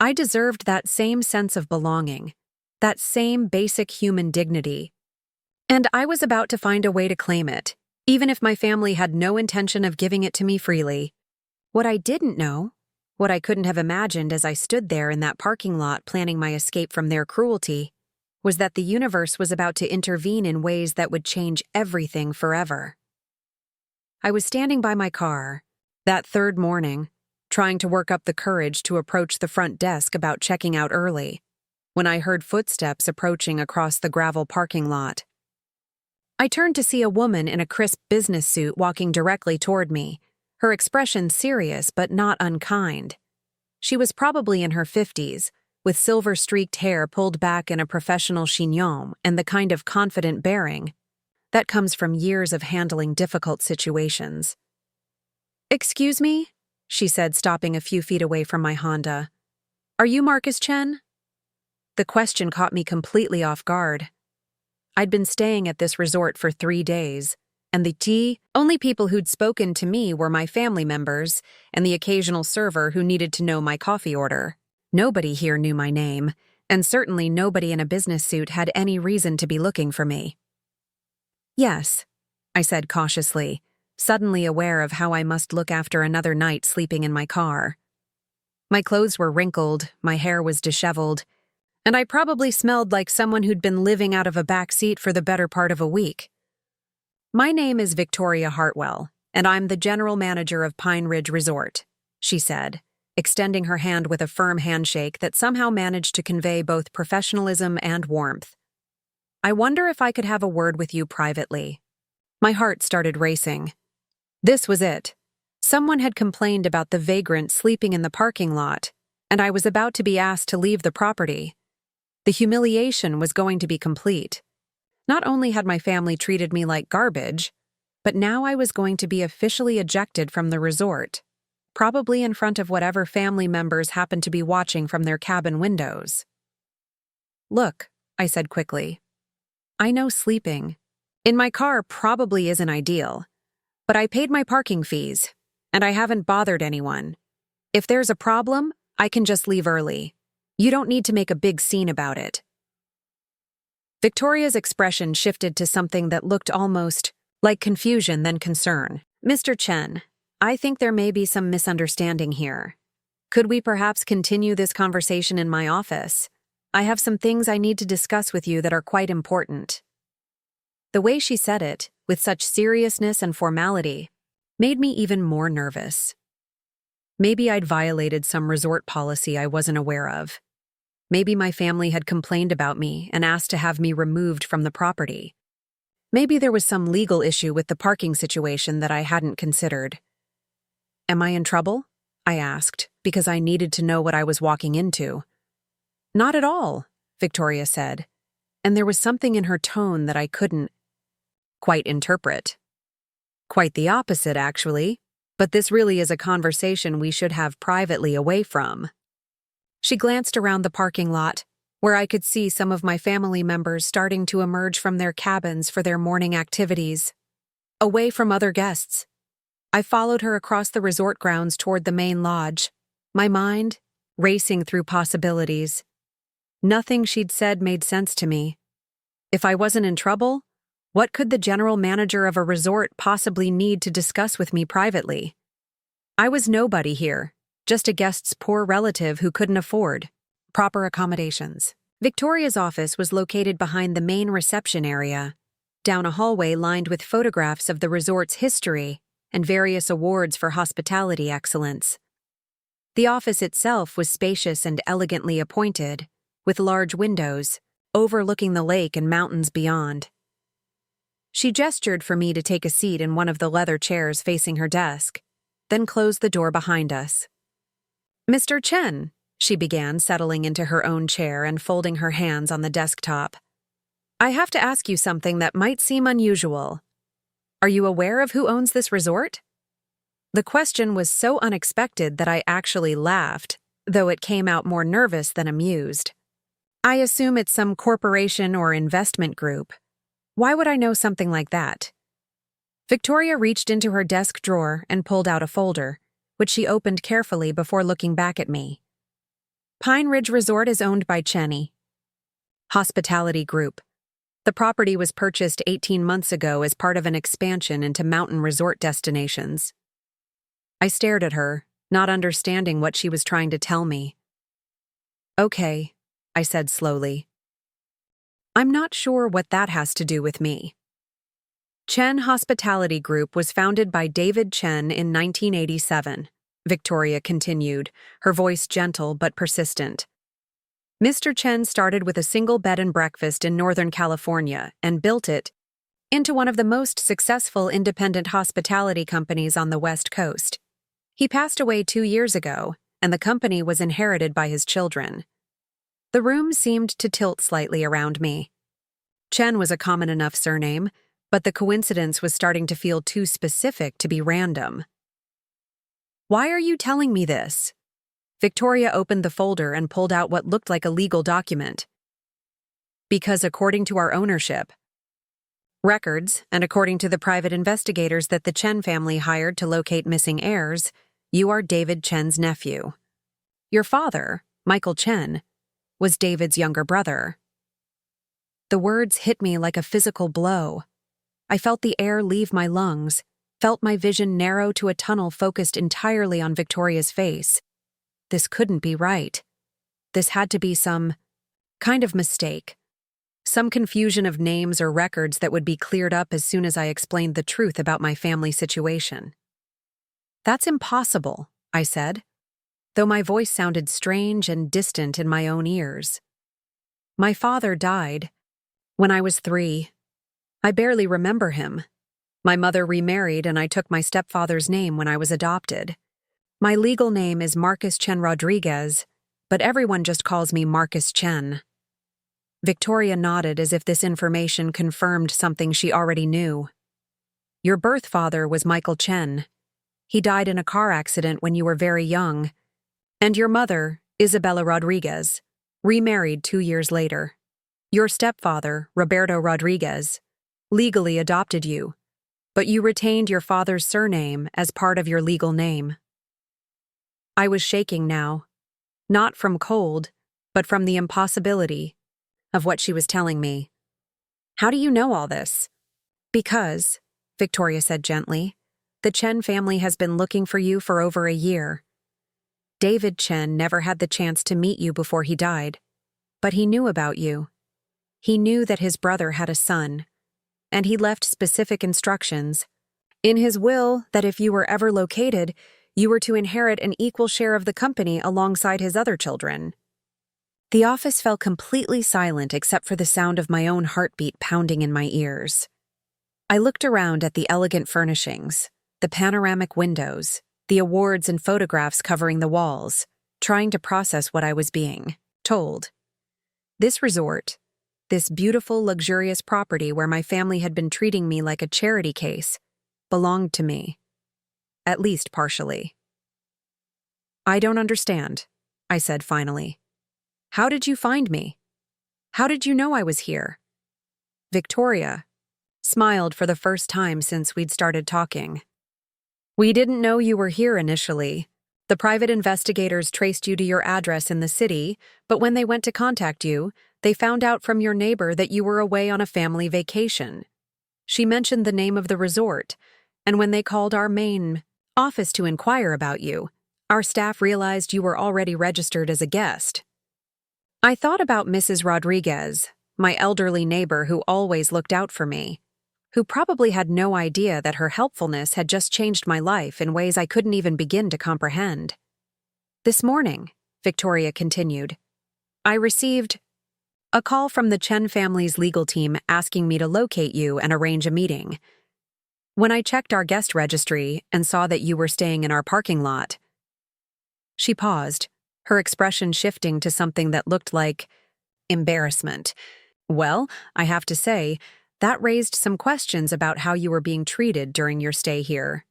Speaker 1: I deserved that same sense of belonging, that same basic human dignity, and I was about to find a way to claim it, even if my family had no intention of giving it to me freely. What I didn't know, what I couldn't have imagined as I stood there in that parking lot planning my escape from their cruelty, was that the universe was about to intervene in ways that would change everything forever. I was standing by my car, that third morning, trying to work up the courage to approach the front desk about checking out early, when I heard footsteps approaching across the gravel parking lot. I turned to see a woman in a crisp business suit walking directly toward me, her expression serious but not unkind. She was probably in her 50s, with silver-streaked hair pulled back in a professional chignon and the kind of confident bearing that comes from years of handling difficult situations. "Excuse me?" she said, stopping a few feet away from my Honda. "Are you Marcus Chen?" The question caught me completely off guard. I'd been staying at this resort for 3 days, and the only people who'd spoken to me were my family members and the occasional server who needed to know my coffee order. Nobody here knew my name, and certainly nobody in a business suit had any reason to be looking for me. "Yes," I said cautiously, suddenly aware of how I must look after another night sleeping in my car. My clothes were wrinkled, my hair was disheveled, and I probably smelled like someone who'd been living out of a back seat for the better part of a week. "My name is Victoria Hartwell, and I'm the general manager of Pine Ridge Resort," she said, extending her hand with a firm handshake that somehow managed to convey both professionalism and warmth. "I wonder if I could have a word with you privately." My heart started racing. This was it. Someone had complained about the vagrant sleeping in the parking lot, and I was about to be asked to leave the property. The humiliation was going to be complete. Not only had my family treated me like garbage, but now I was going to be officially ejected from the resort, probably in front of whatever family members happened to be watching from their cabin windows. "Look," I said quickly, "I know sleeping in my car probably isn't ideal, but I paid my parking fees, and I haven't bothered anyone. If there's a problem, I can just leave early. You don't need to make a big scene about it." Victoria's expression shifted to something that looked almost like confusion then concern. "Mr. Chen, I think there may be some misunderstanding here. Could we perhaps continue this conversation in my office? I have some things I need to discuss with you that are quite important." The way she said it, with such seriousness and formality, made me even more nervous. Maybe I'd violated some resort policy I wasn't aware of. Maybe my family had complained about me and asked to have me removed from the property. Maybe there was some legal issue with the parking situation that I hadn't considered. "Am I in trouble?" I asked, because I needed to know what I was walking into. "Not at all," Victoria said, and there was something in her tone that I couldn't quite interpret. "Quite the opposite, actually, but this really is a conversation we should have privately away from." She glanced around the parking lot, where I could see some of my family members starting to emerge from their cabins for their morning activities. Away from other guests. I followed her across the resort grounds toward the main lodge, my mind racing through possibilities. Nothing she'd said made sense to me. If I wasn't in trouble, what could the general manager of a resort possibly need to discuss with me privately? I was nobody here, just a guest's poor relative who couldn't afford proper accommodations. Victoria's office was located behind the main reception area, down a hallway lined with photographs of the resort's history and various awards for hospitality excellence. The office itself was spacious and elegantly appointed, with large windows, overlooking the lake and mountains beyond. She gestured for me to take a seat in one of the leather chairs facing her desk, then closed the door behind us. "Mr. Chen," she began, settling into her own chair and folding her hands on the desktop. "I have to ask you something that might seem unusual. Are you aware of who owns this resort?" The question was so unexpected that I actually laughed, though it came out more nervous than amused. I assume it's some corporation or investment group. Why would I know something like that? Victoria reached into her desk drawer and pulled out a folder, which she opened carefully before looking back at me. Pine Ridge Resort is owned by Cheney Hospitality Group. The property was purchased 18 months ago as part of an expansion into mountain resort destinations. I stared at her, not understanding what she was trying to tell me. Okay, I said slowly. I'm not sure what that has to do with me. Chen Hospitality Group was founded by David Chen in 1987, Victoria continued, her voice gentle but persistent. Mr. Chen started with a single bed and breakfast in Northern California and built it into one of the most successful independent hospitality companies on the West Coast. He passed away 2 years ago, and the company was inherited by his children. The room seemed to tilt slightly around me. Chen was a common enough surname, but the coincidence was starting to feel too specific to be random. Why are you telling me this? Victoria opened the folder and pulled out what looked like a legal document. Because according to our ownership records, and according to the private investigators that the Chen family hired to locate missing heirs, you are David Chen's nephew. Your father, Michael Chen, was David's younger brother. The words hit me like a physical blow. I felt the air leave my lungs, felt my vision narrow to a tunnel focused entirely on Victoria's face. This couldn't be right. This had to be some kind of mistake. Some confusion of names or records that would be cleared up as soon as I explained the truth about my family situation. That's impossible, I said, though my voice sounded strange and distant in my own ears. My father died when I was 3. I barely remember him. My mother remarried and I took my stepfather's name when I was adopted. My legal name is Marcus Chen Rodriguez, but everyone just calls me Marcus Chen. Victoria nodded as if this information confirmed something she already knew. Your birth father was Michael Chen. He died in a car accident when you were very young. And your mother, Isabella Rodriguez, remarried 2 years later. Your stepfather, Roberto Rodriguez, legally adopted you, but you retained your father's surname as part of your legal name. I was shaking now, not from cold, but from the impossibility of what she was telling me. How do you know all this? Because, Victoria said gently, the Chen family has been looking for you for over a year. David Chen never had the chance to meet you before he died, but he knew about you. He knew that his brother had a son, and he left specific instructions in his will that if you were ever located, you were to inherit an equal share of the company alongside his other children. The office fell completely silent except for the sound of my own heartbeat pounding in my ears. I looked around at the elegant furnishings, the panoramic windows, the awards and photographs covering the walls, trying to process what I was being told. This resort, this beautiful, luxurious property where my family had been treating me like a charity case, belonged to me. At least partially. I don't understand, I said finally. How did you find me? How did you know I was here? Victoria smiled for the first time since we'd started talking. We didn't know you were here initially. The private investigators traced you to your address in the city, but when they went to contact you, they found out from your neighbor that you were away on a family vacation. She mentioned the name of the resort, and when they called our main office to inquire about you, our staff realized you were already registered as a guest. I thought about Mrs. Rodriguez, my elderly neighbor who always looked out for me, who probably had no idea that her helpfulness had just changed my life in ways I couldn't even begin to comprehend. This morning, Victoria continued, I received a call from the Chen family's legal team asking me to locate you and arrange a meeting. When I checked our guest registry and saw that you were staying in our parking lot. She paused, her expression shifting to something that looked like embarrassment. Well, I have to say, that raised some questions about how you were being treated during your stay here.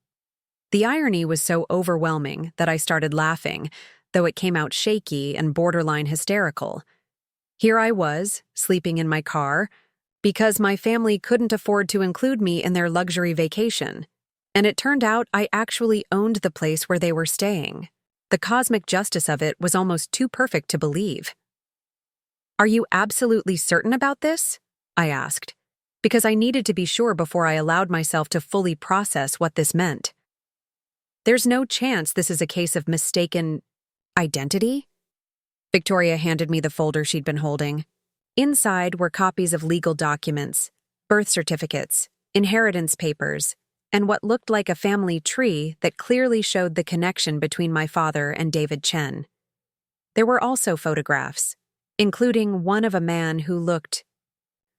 Speaker 1: The irony was so overwhelming that I started laughing, though it came out shaky and borderline hysterical. Here I was, sleeping in my car, because my family couldn't afford to include me in their luxury vacation. And it turned out I actually owned the place where they were staying. The cosmic justice of it was almost too perfect to believe. "Are you absolutely certain about this?" I asked, because I needed to be sure before I allowed myself to fully process what this meant. "There's no chance this is a case of mistaken identity?" Victoria handed me the folder she'd been holding. Inside were copies of legal documents, birth certificates, inheritance papers, and what looked like a family tree that clearly showed the connection between my father and David Chen. There were also photographs, including one of a man who looked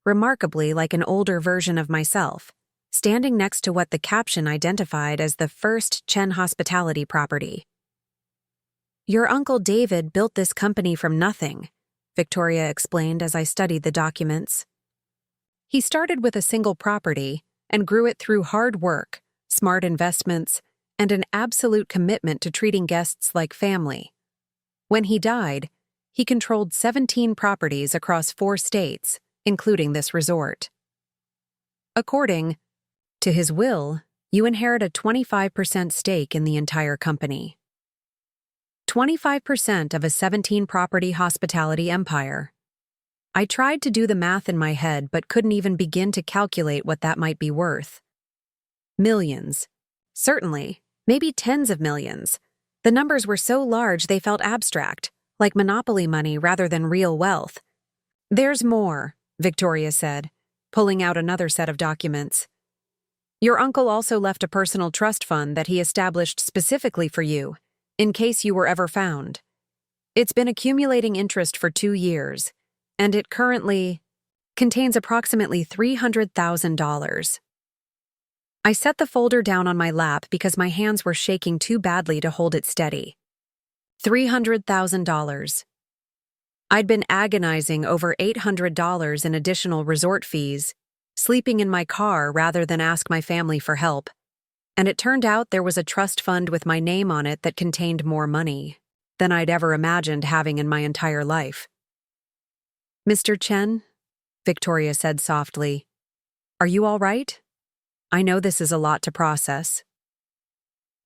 Speaker 1: remarkably like an older version of myself, standing next to what the caption identified as the first Chen hospitality property. "Your Uncle David built this company from nothing," Victoria explained as I studied the documents. "He started with a single property and grew it through hard work, smart investments, and an absolute commitment to treating guests like family. When he died, he controlled 17 properties across 4 states, including this resort. According to his will, you inherit a 25% stake in the entire company. 25% of a 17-property hospitality empire. I tried to do the math in my head but couldn't even begin to calculate what that might be worth. Millions. Certainly. Maybe tens of millions. The numbers were so large they felt abstract, like monopoly money rather than real wealth. "There's more," Victoria said, pulling out another set of documents. "Your uncle also left a personal trust fund that he established specifically for you, in case you were ever found. It's been accumulating interest for 2 years, and it currently contains approximately $300,000. I set the folder down on my lap because my hands were shaking too badly to hold it steady. $300,000. I'd been agonizing over $800 in additional resort fees, sleeping in my car rather than ask my family for help. And it turned out there was a trust fund with my name on it that contained more money than I'd ever imagined having in my entire life. "Mr. Chen," Victoria said softly, "are you all right? I know this is a lot to process."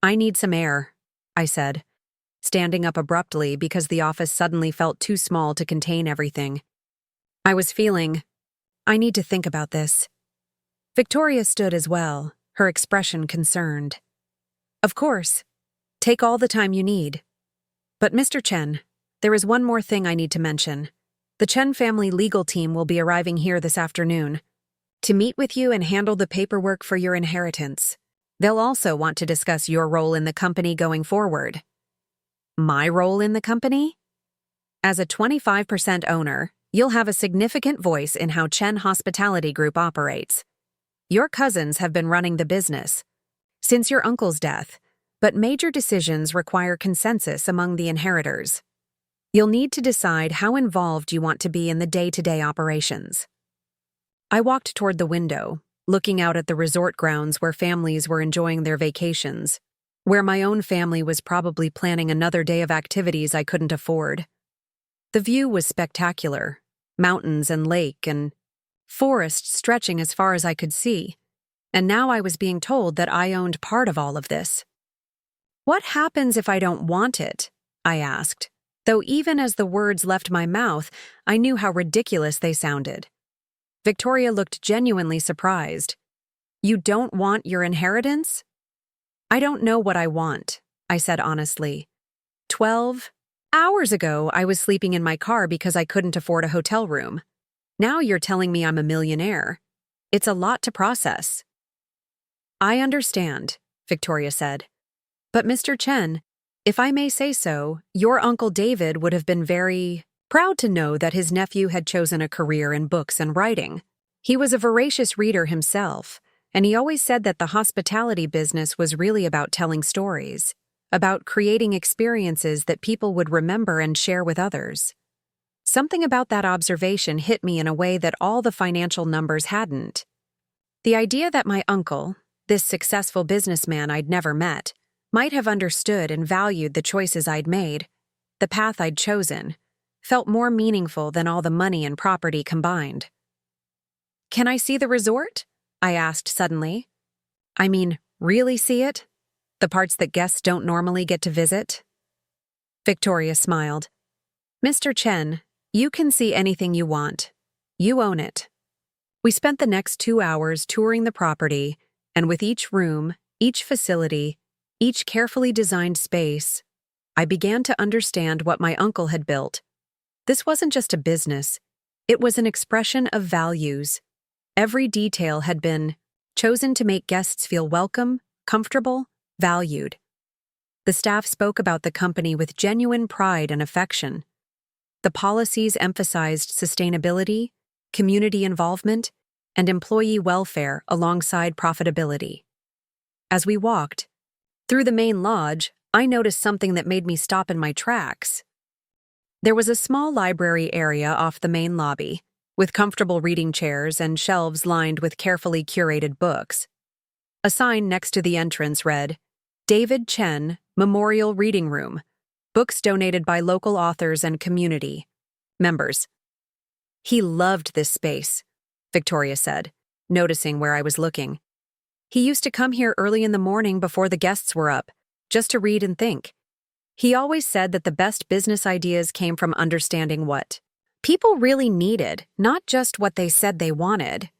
Speaker 1: "I need some air," I said, standing up abruptly because the office suddenly felt too small to contain everything. I need to think about this. Victoria stood as well, her expression concerned. "Of course. Take all the time you need. But Mr. Chen, there is one more thing I need to mention. The Chen family legal team will be arriving here this afternoon to meet with you and handle the paperwork for your inheritance. They'll also want to discuss your role in the company going forward." "My role in the company?" "As a 25% owner, you'll have a significant voice in how Chen Hospitality Group operates. Your cousins have been running the business since your uncle's death, but major decisions require consensus among the inheritors. You'll need to decide how involved you want to be in the day-to-day operations." I walked toward the window, looking out at the resort grounds where families were enjoying their vacations, where my own family was probably planning another day of activities I couldn't afford. The view was spectacular, mountains and lake and forest stretching as far as I could see, and now I was being told that I owned part of all of this. "What happens if I don't want it?" I asked, though even as the words left my mouth, I knew how ridiculous they sounded. Victoria looked genuinely surprised. "You don't want your inheritance?" "I don't know what I want," I said honestly. 12 hours ago, I was sleeping in my car because I couldn't afford a hotel room. Now you're telling me I'm a millionaire. It's a lot to process." "I understand," Victoria said. "But Mr. Chen, if I may say so, your Uncle David would have been very proud to know that his nephew had chosen a career in books and writing. He was a voracious reader himself, and he always said that the hospitality business was really about telling stories, about creating experiences that people would remember and share with others. Something about that observation hit me in a way that all the financial numbers hadn't. The idea that my uncle, this successful businessman I'd never met, might have understood and valued the choices I'd made, the path I'd chosen, felt more meaningful than all the money and property combined. "Can I see the resort?" I asked suddenly. "I mean, really see it? The parts that guests don't normally get to visit?" Victoria smiled. "Mr. Chen, you can see anything you want. You own it." We spent the next 2 hours touring the property, and with each room, each facility, each carefully designed space, I began to understand what my uncle had built. This wasn't just a business. It was an expression of values. Every detail had been chosen to make guests feel welcome, comfortable, valued. The staff spoke about the company with genuine pride and affection. The policies emphasized sustainability, community involvement, and employee welfare alongside profitability. As we walked through the main lodge, I noticed something that made me stop in my tracks. There was a small library area off the main lobby, with comfortable reading chairs and shelves lined with carefully curated books. A sign next to the entrance read, "David Chen Memorial Reading Room, books donated by local authors and community members." "He loved this space," Victoria said, noticing where I was looking. "He used to come here early in the morning before the guests were up, just to read and think. He always said that the best business ideas came from understanding what people really needed, not just what they said they wanted."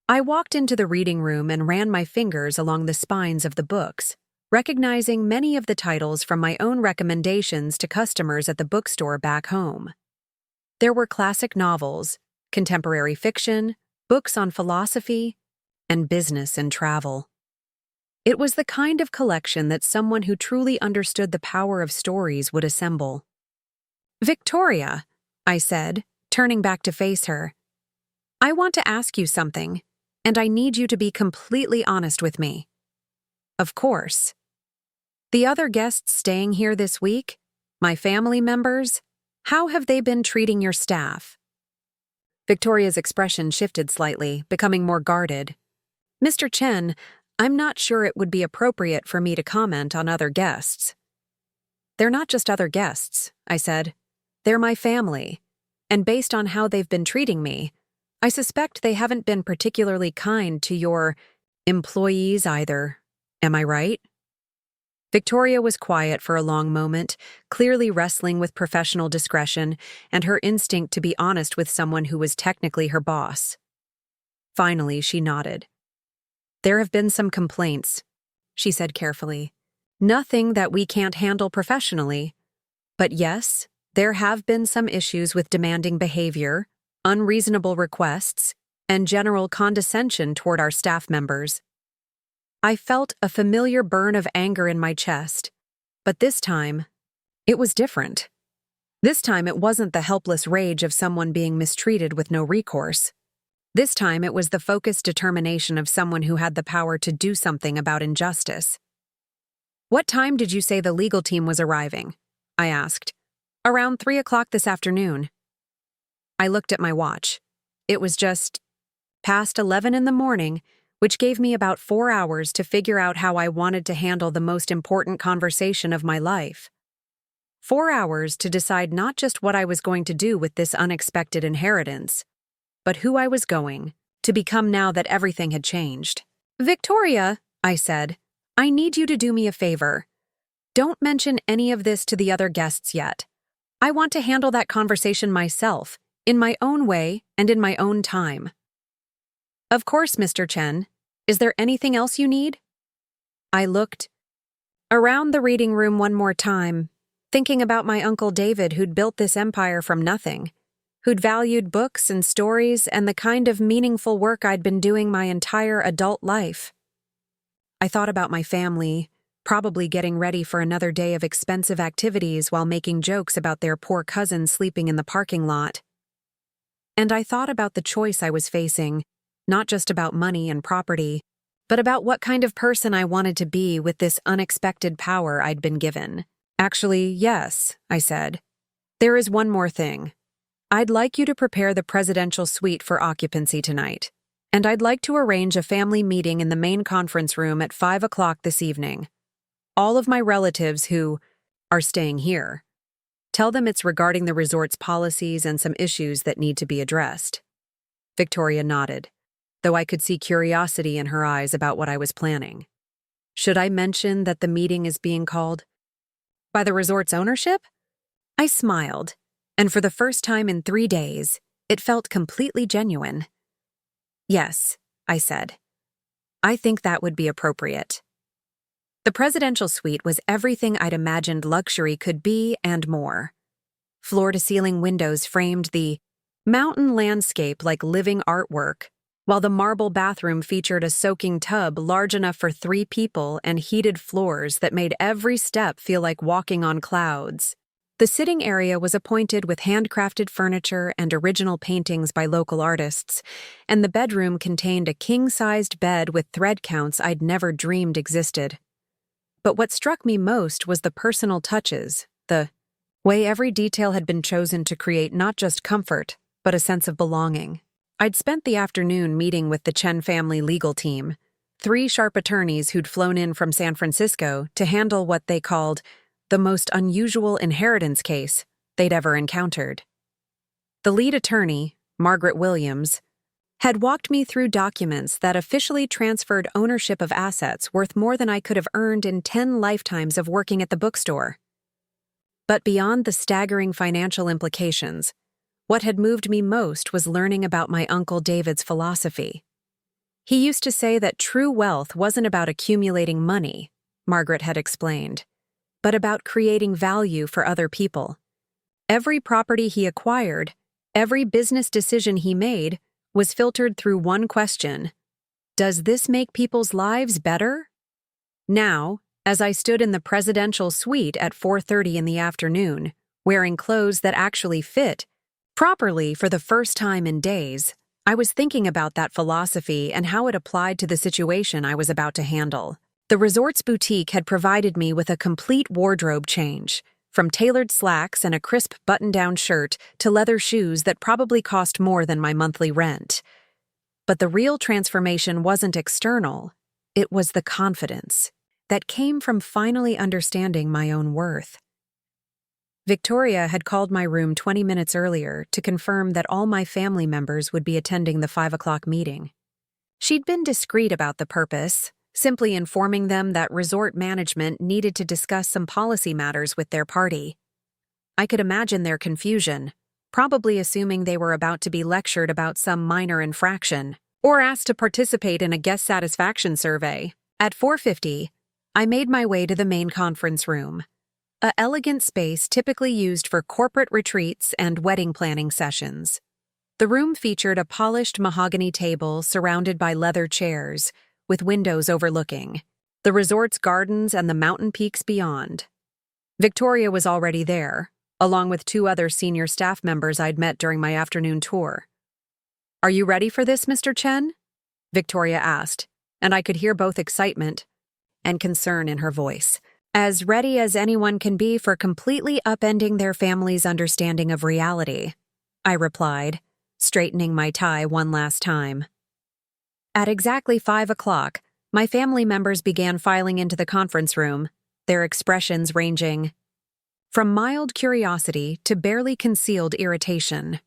Speaker 1: I walked into the reading room and ran my fingers along the spines of the books, recognizing many of the titles from my own recommendations to customers at the bookstore back home. There were classic novels, contemporary fiction, books on philosophy, and business and travel. It was the kind of collection that someone who truly understood the power of stories would assemble. "Victoria," I said, turning back to face her, "I want to ask you something, and I need you to be completely honest with me." "Of course." "The other guests staying here this week, my family members, how have they been treating your staff?" Victoria's expression shifted slightly, becoming more guarded. "Mr. Chen, I'm not sure it would be appropriate for me to comment on other guests." "They're not just other guests," I said. "They're my family, and based on how they've been treating me, I suspect they haven't been particularly kind to your employees either. Am I right?" Victoria was quiet for a long moment, clearly wrestling with professional discretion and her instinct to be honest with someone who was technically her boss. Finally, she nodded. "There have been some complaints," she said carefully. "Nothing that we can't handle professionally. But yes, there have been some issues with demanding behavior, unreasonable requests, and general condescension toward our staff members." I felt a familiar burn of anger in my chest, but this time, it was different. This time it wasn't the helpless rage of someone being mistreated with no recourse. This time it was the focused determination of someone who had the power to do something about injustice. "What time did you say the legal team was arriving?" I asked. "Around 3 o'clock this afternoon." I looked at my watch. It was just past 11 in the morning, which gave me about 4 hours to figure out how I wanted to handle the most important conversation of my life. 4 hours to decide not just what I was going to do with this unexpected inheritance, but who I was going to become now that everything had changed. "Victoria," I said, "I need you to do me a favor. Don't mention any of this to the other guests yet. I want to handle that conversation myself, in my own way and in my own time." "Of course, Mr. Chen. Is there anything else you need?" I looked around the reading room one more time, thinking about my Uncle David who'd built this empire from nothing, who'd valued books and stories and the kind of meaningful work I'd been doing my entire adult life. I thought about my family, probably getting ready for another day of expensive activities while making jokes about their poor cousin sleeping in the parking lot. And I thought about the choice I was facing, not just about money and property, but about what kind of person I wanted to be with this unexpected power I'd been given. "Actually, yes," I said. "There is one more thing. I'd like you to prepare the presidential suite for occupancy tonight, and I'd like to arrange a family meeting in the main conference room at 5 o'clock this evening. All of my relatives who are staying here. Tell them it's regarding the resort's policies and some issues that need to be addressed. Victoria nodded, though I could see curiosity in her eyes about what I was planning. Should I mention that the meeting is being called by the resort's ownership? I smiled, and for the first time in 3 days, it felt completely genuine. Yes, I said. I think that would be appropriate. The presidential suite was everything I'd imagined luxury could be and more. Floor-to-ceiling windows framed the mountain landscape like living artwork, while the marble bathroom featured a soaking tub large enough for 3 people and heated floors that made every step feel like walking on clouds. The sitting area was appointed with handcrafted furniture and original paintings by local artists, and the bedroom contained a king-sized bed with thread counts I'd never dreamed existed. But what struck me most was the personal touches, the way every detail had been chosen to create not just comfort, but a sense of belonging. I'd spent the afternoon meeting with the Chen family legal team, 3 sharp attorneys who'd flown in from San Francisco to handle what they called the most unusual inheritance case they'd ever encountered. The lead attorney, Margaret Williams, had walked me through documents that officially transferred ownership of assets worth more than I could have earned in 10 lifetimes of working at the bookstore. But beyond the staggering financial implications, what had moved me most was learning about my Uncle David's philosophy. He used to say that true wealth wasn't about accumulating money, Margaret had explained, but about creating value for other people. Every property he acquired, every business decision he made, was filtered through one question: does this make people's lives better? Now, as I stood in the presidential suite at 4:30 in the afternoon, wearing clothes that actually fit properly for the first time in days, I was thinking about that philosophy and how it applied to the situation I was about to handle. The resort's boutique had provided me with a complete wardrobe change, from tailored slacks and a crisp button-down shirt to leather shoes that probably cost more than my monthly rent. But the real transformation wasn't external, it was the confidence that came from finally understanding my own worth. Victoria had called my room 20 minutes earlier to confirm that all my family members would be attending the 5 o'clock meeting. She'd been discreet about the purpose, simply informing them that resort management needed to discuss some policy matters with their party. I could imagine their confusion, probably assuming they were about to be lectured about some minor infraction, or asked to participate in a guest satisfaction survey. At 4:50, I made my way to the main conference room, an elegant space typically used for corporate retreats and wedding planning sessions. The room featured a polished mahogany table surrounded by leather chairs, with windows overlooking the resort's gardens and the mountain peaks beyond. Victoria was already there, along with 2 other senior staff members I'd met during my afternoon tour. "Are you ready for this, Mr. Chen?" Victoria asked, and I could hear both excitement and concern in her voice. "As ready as anyone can be for completely upending their family's understanding of reality," I replied, straightening my tie one last time. At exactly 5 o'clock, my family members began filing into the conference room, their expressions ranging from mild curiosity to barely concealed irritation.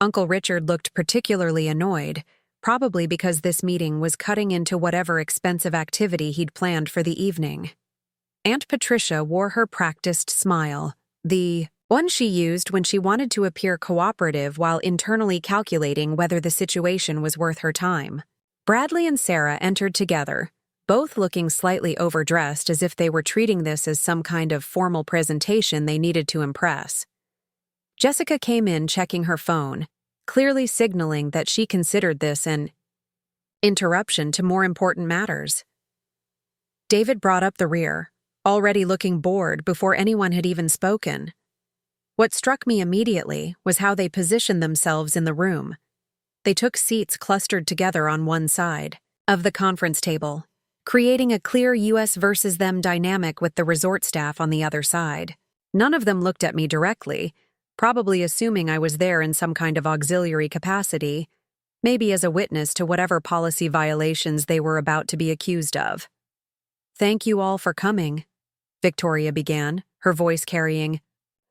Speaker 1: Uncle Richard looked particularly annoyed, probably because this meeting was cutting into whatever expensive activity he'd planned for the evening. Aunt Patricia wore her practiced smile, the one she used when she wanted to appear cooperative while internally calculating whether the situation was worth her time. Bradley and Sarah entered together, both looking slightly overdressed as if they were treating this as some kind of formal presentation they needed to impress. Jessica came in checking her phone, clearly signaling that she considered this an interruption to more important matters. David brought up the rear, already looking bored before anyone had even spoken. What struck me immediately was how they positioned themselves in the room. They took seats clustered together on one side of the conference table, creating a clear US versus them dynamic with the resort staff on the other side. None of them looked at me directly, probably assuming I was there in some kind of auxiliary capacity, maybe as a witness to whatever policy violations they were about to be accused of. "Thank you all for coming," Victoria began, her voice carrying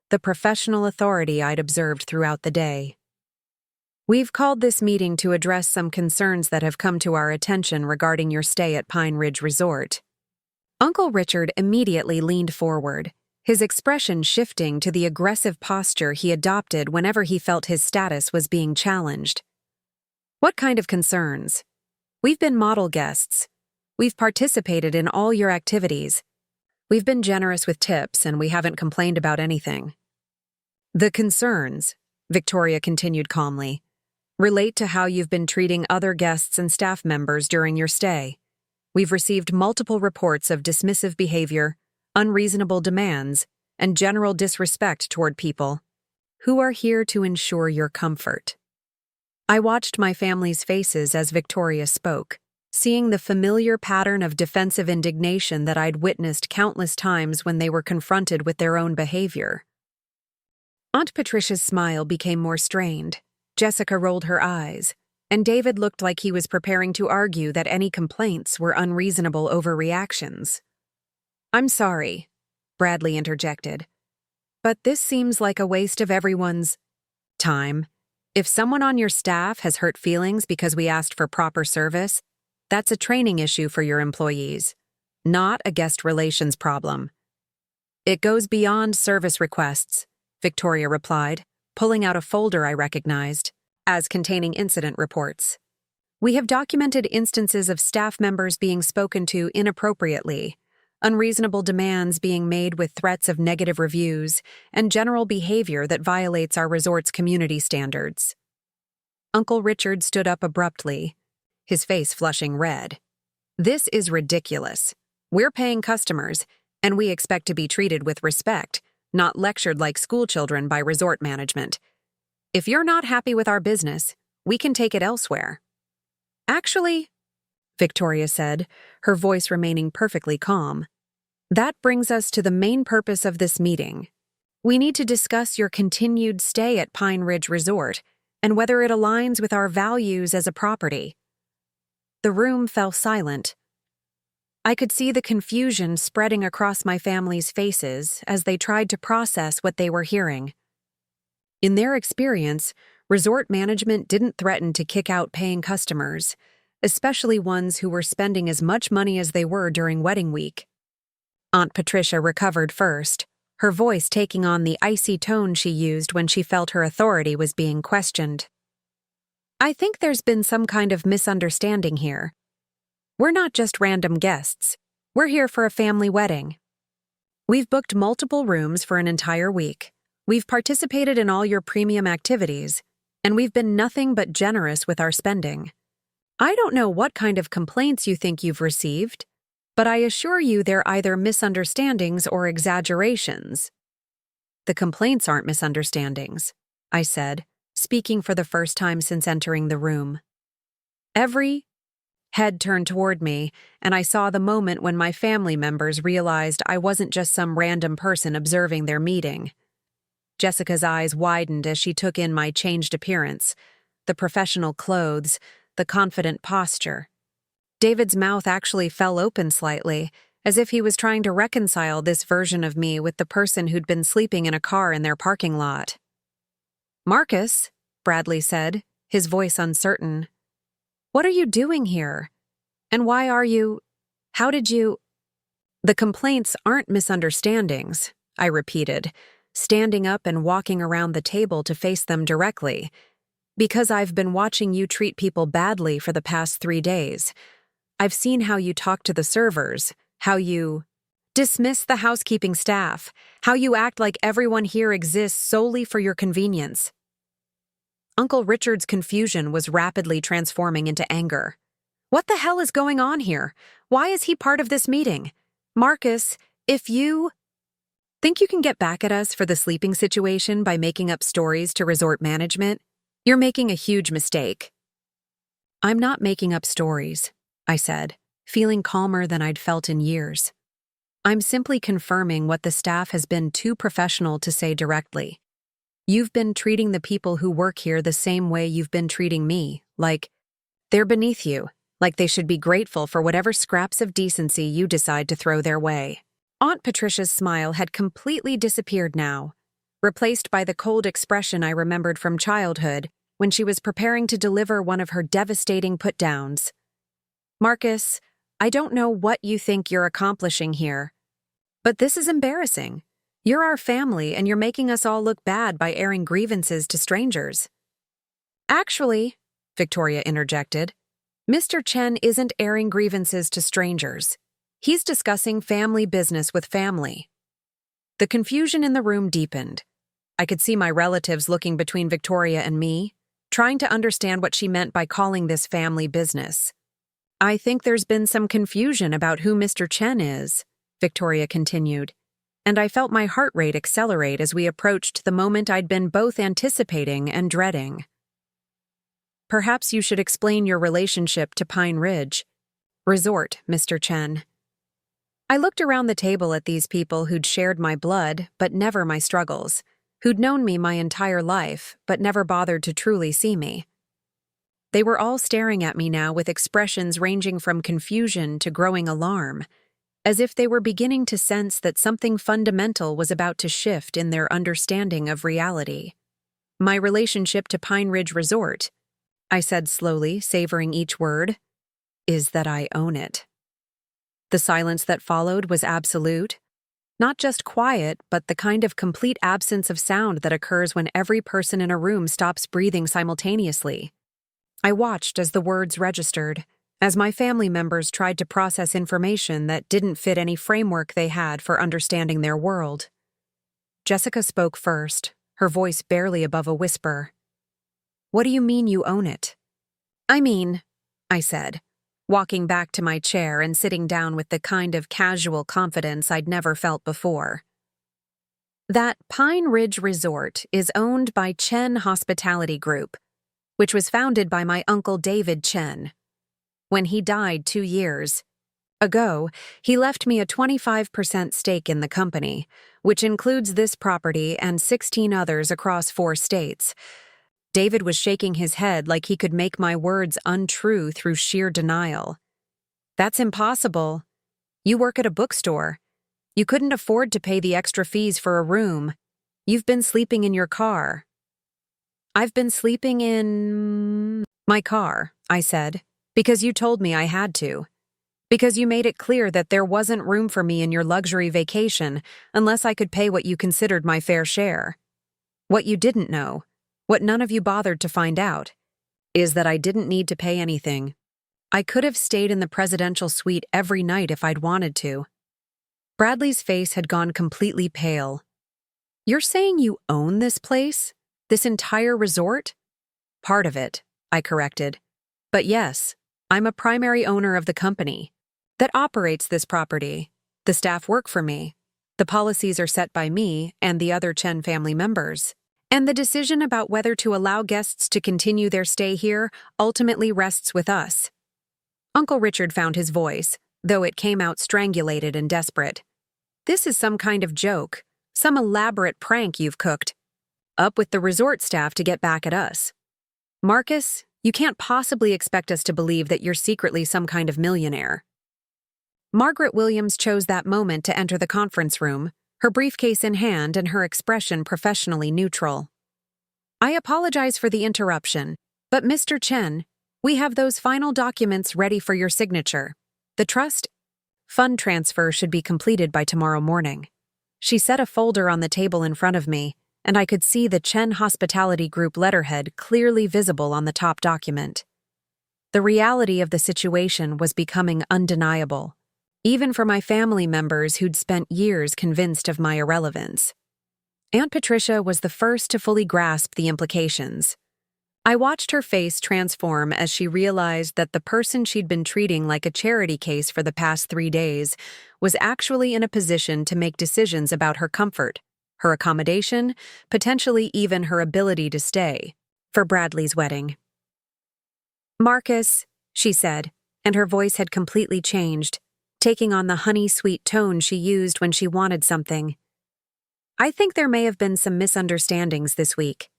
Speaker 1: the professional authority I'd observed throughout the day. We've called this meeting to address some concerns that have come to our attention regarding your stay at Pine Ridge Resort. Uncle Richard immediately leaned forward, his expression shifting to the aggressive posture he adopted whenever he felt his status was being challenged. What kind of concerns? We've been model guests. We've participated in all your activities. We've been generous with tips, and we haven't complained about anything. The concerns, Victoria continued calmly, relate to how you've been treating other guests and staff members during your stay. We've received multiple reports of dismissive behavior, unreasonable demands, and general disrespect toward people who are here to ensure your comfort. I watched my family's faces as Victoria spoke, seeing the familiar pattern of defensive indignation that I'd witnessed countless times when they were confronted with their own behavior. Aunt Patricia's smile became more strained. Jessica rolled her eyes, and David looked like he was preparing to argue that any complaints were unreasonable overreactions. "I'm sorry," Bradley interjected, "but this seems like a waste of everyone's time. If someone on your staff has hurt feelings because we asked for proper service, that's a training issue for your employees, not a guest relations problem." "It goes beyond service requests," Victoria replied, pulling out a folder I recognized as containing incident reports. "We have documented instances of staff members being spoken to inappropriately, unreasonable demands being made with threats of negative reviews, and general behavior that violates our resort's community standards." Uncle Richard stood up abruptly, his face flushing red. "This is ridiculous. We're paying customers, and we expect to be treated with respect, not lectured like schoolchildren by resort management. If you're not happy with our business, we can take it elsewhere." "Actually," Victoria said, her voice remaining perfectly calm, "that brings us to the main purpose of this meeting. We need to discuss your continued stay at Pine Ridge Resort and whether it aligns with our values as a property." The room fell silent. I could see the confusion spreading across my family's faces as they tried to process what they were hearing. In their experience, resort management didn't threaten to kick out paying customers, especially ones who were spending as much money as they were during wedding week. Aunt Patricia recovered first, her voice taking on the icy tone she used when she felt her authority was being questioned. "I think there's been some kind of misunderstanding here. We're not just random guests. We're here for a family wedding. We've booked multiple rooms for an entire week. We've participated in all your premium activities, and we've been nothing but generous with our spending. I don't know what kind of complaints you think you've received, but I assure you they're either misunderstandings or exaggerations." "The complaints aren't misunderstandings," I said, speaking for the first time since entering the room. Every head turned toward me, and I saw the moment when my family members realized I wasn't just some random person observing their meeting. Jessica's eyes widened as she took in my changed appearance, the professional clothes, the confident posture. David's mouth actually fell open slightly, as if he was trying to reconcile this version of me with the person who'd been sleeping in a car in their parking lot. "Marcus," Bradley said, his voice uncertain, "what are you doing here? And why are you... How did you..." "The complaints aren't misunderstandings," I repeated, standing up and walking around the table to face them directly. "Because I've been watching you treat people badly for the past 3 days. I've seen how you talk to the servers, how you dismiss the housekeeping staff, how you act like everyone here exists solely for your convenience." Uncle Richard's confusion was rapidly transforming into anger. "What the hell is going on here? Why is he part of this meeting? Marcus, if you think you can get back at us for the sleeping situation by making up stories to resort management, you're making a huge mistake." "I'm not making up stories," I said, feeling calmer than I'd felt in years. "I'm simply confirming what the staff has been too professional to say directly. You've been treating the people who work here the same way you've been treating me, like they're beneath you, like they should be grateful for whatever scraps of decency you decide to throw their way." Aunt Patricia's smile had completely disappeared now. replaced by the cold expression I remembered from childhood when she was preparing to deliver one of her devastating put-downs. "Marcus, I don't know what you think you're accomplishing here, but this is embarrassing. You're our family and you're making us all look bad by airing grievances to strangers." "Actually," Victoria interjected, "Mr. Chen isn't airing grievances to strangers. He's discussing family business with family." The confusion in the room deepened. I could see my relatives looking between Victoria and me, trying to understand what she meant by calling this family business. "I think there's been some confusion about who Mr. Chen is," Victoria continued, and I felt my heart rate accelerate as we approached the moment I'd been both anticipating and dreading. "Perhaps you should explain your relationship to Pine Ridge Resort, Mr. Chen." I looked around the table at these people who'd shared my blood, but never my struggles, who'd known me my entire life, but never bothered to truly see me. They were all staring at me now with expressions ranging from confusion to growing alarm, as if they were beginning to sense that something fundamental was about to shift in their understanding of reality. "My relationship to Pine Ridge Resort," I said slowly, savoring each word, "is that I own it." The silence that followed was absolute. Not just quiet, but the kind of complete absence of sound that occurs when every person in a room stops breathing simultaneously. I watched as the words registered, as my family members tried to process information that didn't fit any framework they had for understanding their world. Jessica spoke first, her voice barely above a whisper. "What do you mean you own it?" "I mean," I said, walking back to my chair and sitting down with the kind of casual confidence I'd never felt before, "that Pine Ridge Resort is owned by Chen Hospitality Group, which was founded by my uncle David Chen. When he died 2 years ago, he left me a 25% stake in the company, which includes this property and 16 others across 4 states. David was shaking his head like he could make my words untrue through sheer denial. "That's impossible. You work at a bookstore. You couldn't afford to pay the extra fees for a room. You've been sleeping in your car." "I've been sleeping in my car," I said, "because you told me I had to. Because you made it clear that there wasn't room for me in your luxury vacation unless I could pay what you considered my fair share. What you didn't know, what none of you bothered to find out, is that I didn't need to pay anything. I could have stayed in the presidential suite every night if I'd wanted to." Bradley's face had gone completely pale. "You're saying you own this place? This entire resort?" "Part of it," I corrected. "But yes, I'm a primary owner of the company that operates this property. The staff work for me. The policies are set by me and the other Chen family members. And the decision about whether to allow guests to continue their stay here ultimately rests with us." Uncle Richard found his voice, though it came out strangulated and desperate. "This is some kind of joke, some elaborate prank you've cooked up with the resort staff to get back at us. Marcus, you can't possibly expect us to believe that you're secretly some kind of millionaire." Margaret Williams chose that moment to enter the conference room, her briefcase in hand and her expression professionally neutral. "I apologize for the interruption, but Mr. Chen, we have those final documents ready for your signature. The trust fund transfer should be completed by tomorrow morning." She set a folder on the table in front of me, and I could see the Chen Hospitality Group letterhead clearly visible on the top document. The reality of the situation was becoming undeniable, even for my family members who'd spent years convinced of my irrelevance. Aunt Patricia was the first to fully grasp the implications. I watched her face transform as she realized that the person she'd been treating like a charity case for the past 3 days was actually in a position to make decisions about her comfort, her accommodation, potentially even her ability to stay for Bradley's wedding. "Marcus," she said, and her voice had completely changed, taking on the honey-sweet tone she used when she wanted something. "I think there may have been some misunderstandings this week.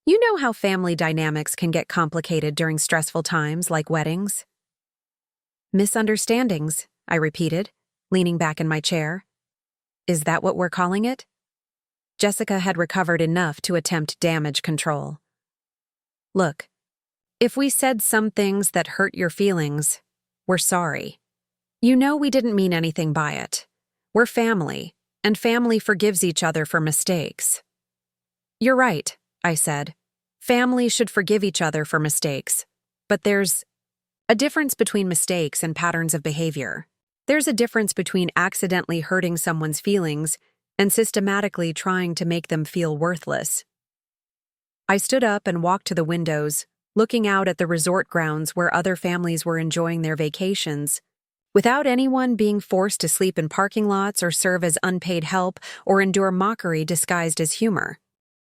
Speaker 1: You know how family dynamics can get complicated during stressful times like weddings." "Misunderstandings," I repeated, leaning back in my chair. "Is that what we're calling it?" Jessica had recovered enough to attempt damage control. Look, if we said some things that hurt your feelings, we're sorry. You know we didn't mean anything by it. We're family, and family forgives each other for mistakes. You're right, I said. Family should forgive each other for mistakes. But there's a difference between mistakes and patterns of behavior. There's a difference between accidentally hurting someone's feelings and systematically trying to make them feel worthless. I stood up and walked to the windows, looking out at the resort grounds where other families were enjoying their vacations, without anyone being forced to sleep in parking lots or serve as unpaid help or endure mockery disguised as humor.